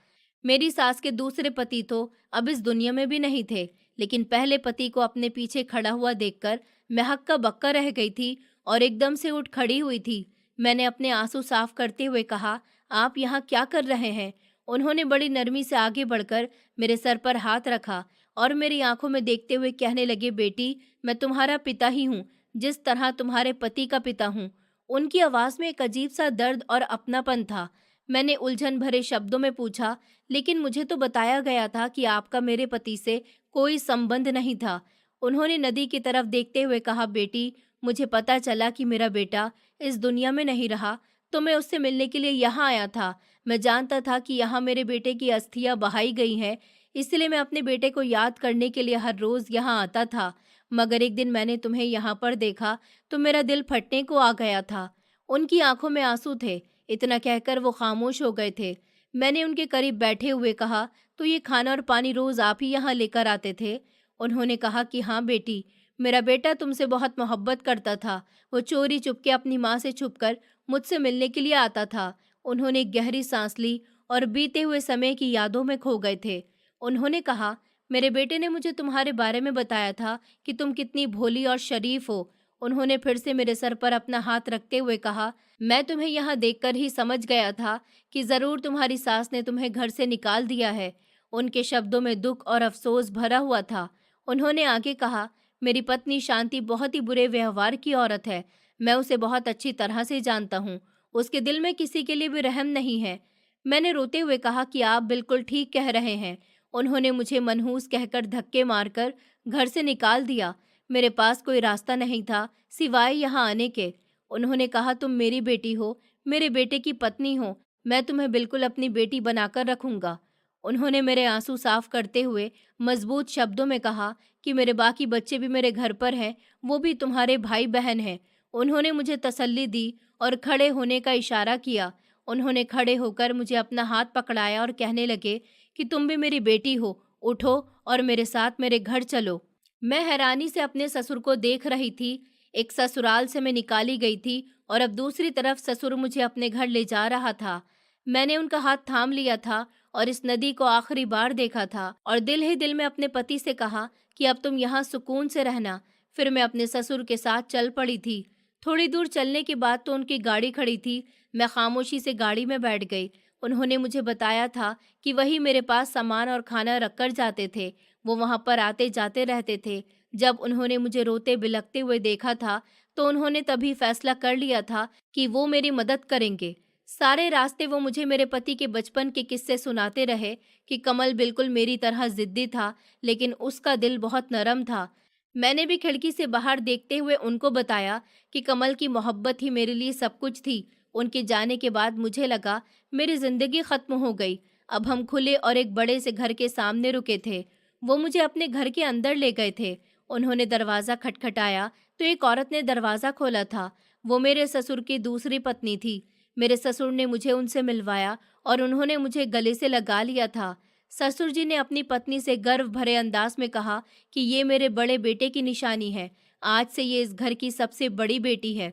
मेरी सास के दूसरे पति तो अब इस दुनिया में भी नहीं थे, लेकिन पहले पति को अपने पीछे खड़ा हुआ देखकर मैं हक्का बक्का रह गई थी और एकदम से उठ खड़ी हुई थी। मैंने अपने आंसू साफ करते हुए कहा, आप यहाँ क्या कर रहे हैं? उन्होंने बड़ी नरमी से आगे बढ़कर मेरे सर पर हाथ रखा और मेरी आंखों में देखते हुए कहने लगे, बेटी, मैं तुम्हारा पिता ही हूँ, जिस तरह तुम्हारे पति का पिता हूँ। उनकी आवाज में एक अजीब सा दर्द और अपनापन था। मैंने उलझन भरे शब्दों में पूछा, लेकिन मुझे तो बताया गया था कि आपका मेरे पति से कोई संबंध नहीं था। उन्होंने नदी की तरफ देखते हुए कहा, बेटी, मुझे पता चला कि मेरा बेटा इस दुनिया में नहीं रहा, तो मैं उससे मिलने के लिए यहाँ आया था। मैं जानता था कि यहाँ मेरे बेटे की अस्थियां बहाई गई हैं, इसलिए मैं अपने बेटे को याद करने के लिए हर रोज यहाँ आता था। मगर एक दिन मैंने तुम्हें यहाँ पर देखा तो मेरा दिल फटने को आ गया था। उनकी आंखों में आंसू थे। इतना कहकर वो खामोश हो गए थे। मैंने उनके करीब बैठे हुए कहा, तो ये खाना और पानी रोज आप ही यहाँ लेकर आते थे? उन्होंने कहा कि हाँ बेटी, मेरा बेटा तुमसे बहुत मोहब्बत करता था। वो चोरी चुपके अपनी माँ से छुपकर मुझसे मिलने के लिए आता था। उन्होंने एक गहरी सांस ली और बीते हुए समय की यादों में खो गए थे। उन्होंने कहा, मेरे बेटे ने मुझे तुम्हारे बारे में बताया था कि तुम कितनी भोली और शरीफ हो। उन्होंने फिर से मेरे सर पर अपना हाथ रखते हुए कहा, मैं तुम्हें यहाँ देखकर ही समझ गया था कि जरूर तुम्हारी सास ने तुम्हें घर से निकाल दिया है। उनके शब्दों में दुख और अफसोस भरा हुआ था। उन्होंने आगे कहा, मेरी पत्नी शांति बहुत ही बुरे व्यवहार की औरत है। मैं उसे बहुत अच्छी तरह से जानता हूँ। उसके दिल में किसी के लिए भी रहम नहीं है। मैंने रोते हुए कहा कि आप बिल्कुल ठीक कह रहे हैं। उन्होंने मुझे मनहूस कहकर धक्के मारकर घर से निकाल दिया। मेरे पास कोई रास्ता नहीं था सिवाय यहाँ आने के। उन्होंने कहा, तुम मेरी बेटी हो, मेरे बेटे की पत्नी हो, मैं तुम्हें बिल्कुल अपनी बेटी बनाकर रखूंगा। उन्होंने मेरे आंसू साफ करते हुए मजबूत शब्दों में कहा कि मेरे बाकी बच्चे भी मेरे घर पर हैं, वो भी तुम्हारे भाई बहन हैं। उन्होंने मुझे तसल्ली दी और खड़े होने का इशारा किया। उन्होंने खड़े होकर मुझे अपना हाथ पकड़ाया और कहने लगे कि तुम भी मेरी बेटी हो, उठो और मेरे साथ मेरे घर चलो। मैं हैरानी से अपने ससुर को देख रही थी। एक ससुराल से मैं निकाली गई थी और अब दूसरी तरफ ससुर मुझे अपने घर ले जा रहा था। मैंने उनका हाथ थाम लिया था और इस नदी को आखिरी बार देखा था और दिल ही दिल में अपने पति से कहा कि अब तुम यहाँ सुकून से रहना। फिर मैं अपने ससुर के साथ चल पड़ी थी। थोड़ी दूर चलने के बाद तो उनकी गाड़ी खड़ी थी। मैं खामोशी से गाड़ी में बैठ गई। उन्होंने मुझे बताया था कि वही मेरे पास सामान और खाना रखकर जाते थे। वो वहां पर आते जाते रहते थे। जब उन्होंने मुझे रोते बिलखते हुए देखा था तो उन्होंने तभी फैसला कर लिया था कि वो मेरी मदद करेंगे। सारे रास्ते वो मुझे मेरे पति के बचपन के किस्से सुनाते रहे कि कमल बिल्कुल मेरी तरह जिद्दी था, लेकिन उसका दिल बहुत नरम था। मैंने भी खिड़की से बाहर देखते हुए उनको बताया कि कमल की मोहब्बत ही मेरे लिए सब कुछ थी। उनके जाने के बाद मुझे लगा मेरी जिंदगी खत्म हो गई। अब हम खुले और एक बड़े से घर के सामने रुके थे। वो मुझे अपने घर के अंदर ले गए थे। उन्होंने दरवाज़ा खटखटाया तो एक औरत ने दरवाज़ा खोला था। वो मेरे ससुर की दूसरी पत्नी थी। मेरे ससुर ने मुझे उनसे मिलवाया और उन्होंने मुझे गले से लगा लिया था। ससुर जी ने अपनी पत्नी से गर्व भरे अंदाज में कहा कि ये मेरे बड़े बेटे की निशानी है। आज से ये इस घर की सबसे बड़ी बेटी है।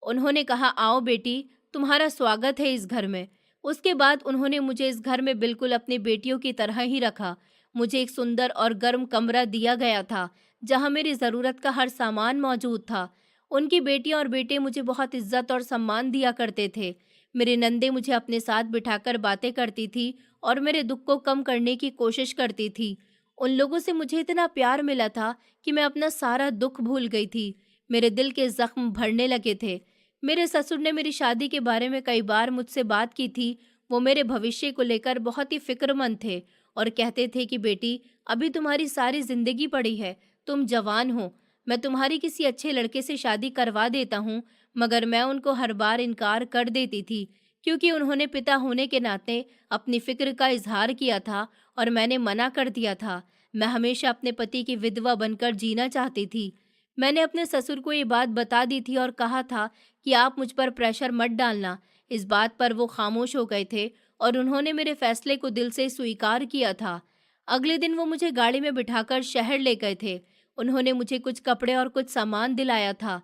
उन्होंने कहा, आओ बेटी, तुम्हारा स्वागत है इस घर में। उसके बाद उन्होंने मुझे इस घर में बिल्कुल अपनी बेटियों की तरह ही रखा। मुझे एक सुंदर और गर्म कमरा दिया गया था जहां मेरी ज़रूरत का हर सामान मौजूद था। उनकी बेटियां और बेटे मुझे बहुत इज्जत और सम्मान दिया करते थे। मेरी नंदे मुझे अपने साथ बिठाकर बातें करती थी और मेरे दुख को कम करने की कोशिश करती थी। उन लोगों से मुझे इतना प्यार मिला था कि मैं अपना सारा दुख भूल गई थी। मेरे दिल के जख्म भरने लगे थे। मेरे ससुर ने मेरी शादी के बारे में कई बार मुझसे बात की थी। वो मेरे भविष्य को लेकर बहुत ही फिक्रमंद थे और कहते थे कि बेटी, अभी तुम्हारी सारी जिंदगी पड़ी है, तुम जवान हो, मैं तुम्हारी किसी अच्छे लड़के से शादी करवा देता हूँ। मगर मैं उनको हर बार इनकार कर देती थी, क्योंकि उन्होंने पिता होने के नाते अपनी फिक्र का इजहार किया था और मैंने मना कर दिया था। मैं हमेशा अपने पति की विधवा बनकर जीना चाहती थी। मैंने अपने ससुर को ये बात बता दी थी और कहा था कि आप मुझ पर प्रेशर मत डालना। इस बात पर वो खामोश हो गए थे और उन्होंने मेरे फैसले को दिल से स्वीकार किया था। अगले दिन वो मुझे गाड़ी में बिठाकर शहर ले गए थे। उन्होंने मुझे कुछ कपड़े और कुछ सामान दिलाया था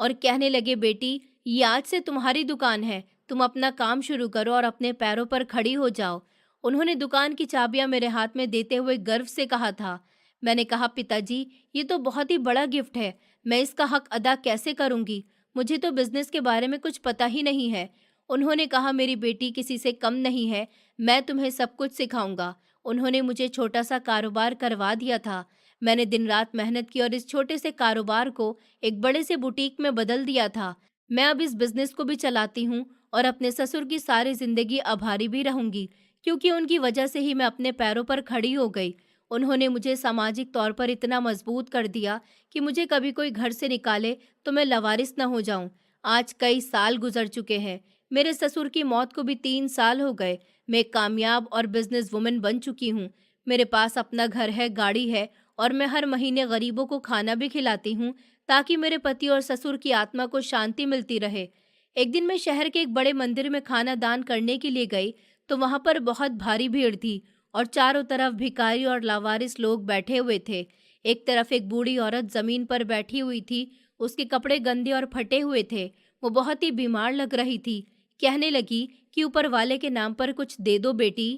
और कहने लगे, बेटी, ये आज से तुम्हारी दुकान है, तुम अपना काम शुरू करो और अपने पैरों पर खड़ी हो जाओ। उन्होंने दुकान की चाबियां मेरे हाथ में देते हुए गर्व से कहा था। मैंने कहा, पिताजी, ये तो बहुत ही बड़ा गिफ्ट है, मैं इसका हक अदा कैसे करूंगी? मुझे तो बिजनेस के बारे में कुछ पता ही नहीं है। उन्होंने कहा, मेरी बेटी किसी से कम नहीं है, मैं तुम्हें सब कुछ सिखाऊंगा। उन्होंने मुझे छोटा सा कारोबार करवा दिया था। मैंने दिन रात मेहनत की और इस छोटे से कारोबार को एक बड़े से बुटीक में बदल दिया था। मैं अब इस बिजनेस को भी चलाती हूँ और अपने ससुर की सारी जिंदगी आभारी भी रहूंगी, क्योंकि उनकी वजह से ही मैं अपने पैरों पर खड़ी हो गई। उन्होंने मुझे सामाजिक तौर पर इतना मजबूत कर दिया कि मुझे कभी कोई घर से निकाले तो मैं लवारिस न हो जाऊं। आज कई साल गुजर चुके हैं। मेरे ससुर की मौत को भी 3 साल हो गए। मैं एक कामयाब और बिजनेस वुमन बन चुकी हूँ। मेरे पास अपना घर है, गाड़ी है और मैं हर महीने गरीबों को खाना भी खिलाती हूँ, ताकि मेरे पति और ससुर की आत्मा को शांति मिलती रहे। एक दिन मैं शहर के एक बड़े मंदिर में खाना दान करने के लिए गई, तो वहां पर बहुत भारी भीड़ थी और चारों तरफ भिखारी और लावारिस लोग बैठे हुए थे। एक तरफ एक बूढ़ी औरत जमीन पर बैठी हुई थी। उसके कपड़े गंदे और फटे हुए थे। वो बहुत ही बीमार लग रही थी। कहने लगी कि ऊपर वाले के नाम पर कुछ दे दो बेटी,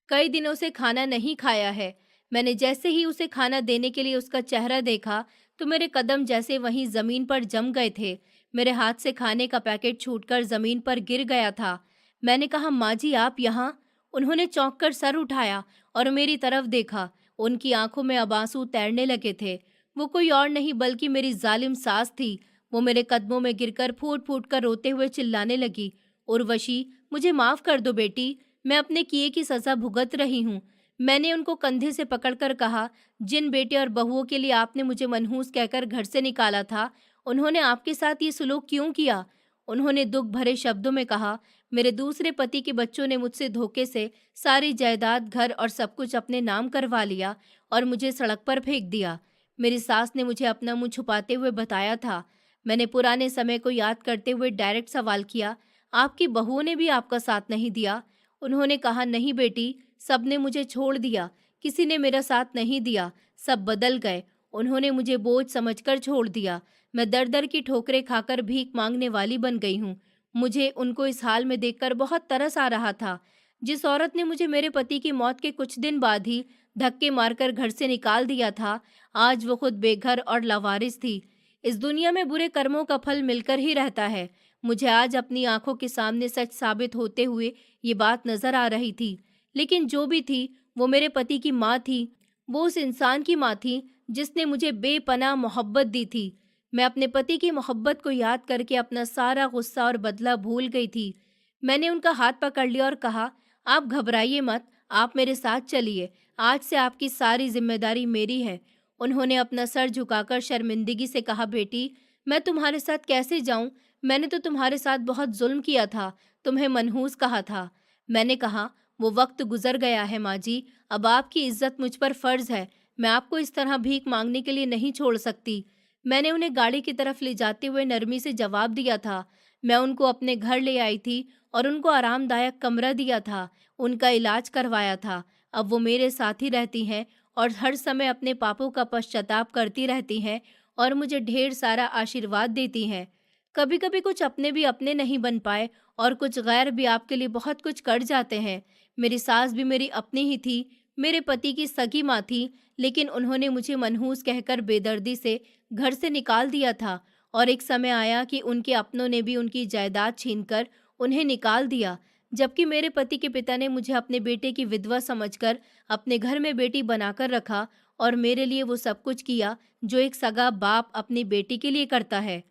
कई दिनों से खाना नहीं खाया है। मैंने जैसे ही उसे खाना देने के लिए उसका चेहरा देखा, तो मेरे कदम जैसे वहीं जमीन पर जम गए थे। मेरे हाथ से खाने का पैकेट छूटकर जमीन पर गिर गया था। मैंने कहा, माँ जी, आप यहाँ? उन्होंने चौंक कर सर उठाया और मेरी तरफ देखा। उनकी आंखों में अब आंसू तैरने लगे थे। वो कोई और नहीं बल्कि मेरी जालिम सास थी। वो मेरे कदमों में गिरकर फूट फूट कर रोते हुए चिल्लाने लगी, उर्वशी, मुझे माफ कर दो बेटी, मैं अपने किए की सजा भुगत रही हूँ। मैंने उनको कंधे से पकड़कर कहा, जिन बेटे और बहुओं के लिए आपने मुझे मनहूस कहकर घर से निकाला था, उन्होंने आपके साथ ये सुलूक क्यों किया? उन्होंने दुख भरे शब्दों में कहा, मेरे दूसरे पति के बच्चों ने मुझसे धोखे से सारी जायदाद, घर और सब कुछ अपने नाम करवा लिया और मुझे सड़क पर फेंक दिया। मेरी सास ने मुझे अपना मुंह छुपाते हुए बताया था। मैंने पुराने समय को याद करते हुए डायरेक्ट सवाल किया, आपकी बहुओं ने भी आपका साथ नहीं दिया? उन्होंने कहा, नहीं बेटी, सबने मुझे छोड़ दिया, किसी ने मेरा साथ नहीं दिया, सब बदल गए। उन्होंने मुझे बोझ समझकर छोड़ दिया। मैं दर दर की ठोकरें खाकर भीख मांगने वाली बन गई हूँ। मुझे उनको इस हाल में देखकर बहुत तरस आ रहा था। जिस औरत ने मुझे मेरे पति की मौत के कुछ दिन बाद ही धक्के मारकर घर से निकाल दिया था, आज वो खुद बेघर और लावारिस थी। इस दुनिया में बुरे कर्मों का फल मिलकर ही रहता है। मुझे आज अपनी आंखों के सामने सच साबित होते हुए ये बात नजर आ रही थी। लेकिन जो भी थी, वो मेरे पति की माँ थी। वो उस इंसान की माँ थी जिसने मुझे बेपनाह मोहब्बत दी थी। मैं अपने पति की मोहब्बत को याद करके अपना सारा गुस्सा और बदला भूल गई थी। मैंने उनका हाथ पकड़ लिया और कहा, आप घबराइए मत, आप मेरे साथ चलिए। आज से आपकी सारी जिम्मेदारी मेरी है। उन्होंने अपना सर झुकाकर शर्मिंदगी से कहा, बेटी, मैं तुम्हारे साथ कैसे जाऊं? मैंने तो तुम्हारे साथ बहुत जुल्म किया था, तुम्हें मनहूस कहा था। मैंने कहा, वो वक्त गुजर गया है माँ जी, अब आपकी इज्जत मुझ पर फर्ज है। मैं आपको इस तरह भीख मांगने के लिए नहीं छोड़ सकती। मैंने उन्हें गाड़ी की तरफ ले जाते हुए नरमी से जवाब दिया था। मैं उनको अपने घर ले आई थी और उनको आरामदायक कमरा दिया था, उनका इलाज करवाया था। अब वो मेरे साथ ही रहती हैं और हर समय अपने पापों का पश्चाताप करती रहती हैं और मुझे ढेर सारा आशीर्वाद देती हैं। कभी कभी कुछ अपने भी अपने नहीं बन पाए और कुछ गैर भी आपके लिए बहुत कुछ कर जाते हैं। मेरी सास भी मेरी अपनी ही थी, मेरे पति की सगी माँ थी, लेकिन उन्होंने मुझे मनहूस कहकर बेदर्दी से घर से निकाल दिया था और एक समय आया कि उनके अपनों ने भी उनकी जायदाद छीनकर उन्हें निकाल दिया, जबकि मेरे पति के पिता ने मुझे अपने बेटे की विधवा समझकर अपने घर में बेटी बनाकर रखा और मेरे लिए वो सब कुछ किया जो एक सगा बाप अपनी बेटी के लिए करता है।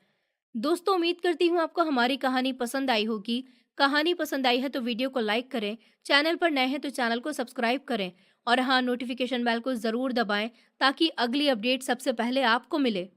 दोस्तों, उम्मीद करती हूँ आपको हमारी कहानी पसंद आई होगी। कहानी पसंद आई है तो वीडियो को लाइक करें, चैनल पर नए हैं तो चैनल को सब्सक्राइब करें और हाँ, नोटिफिकेशन बेल को ज़रूर दबाएं ताकि अगली अपडेट सबसे पहले आपको मिले।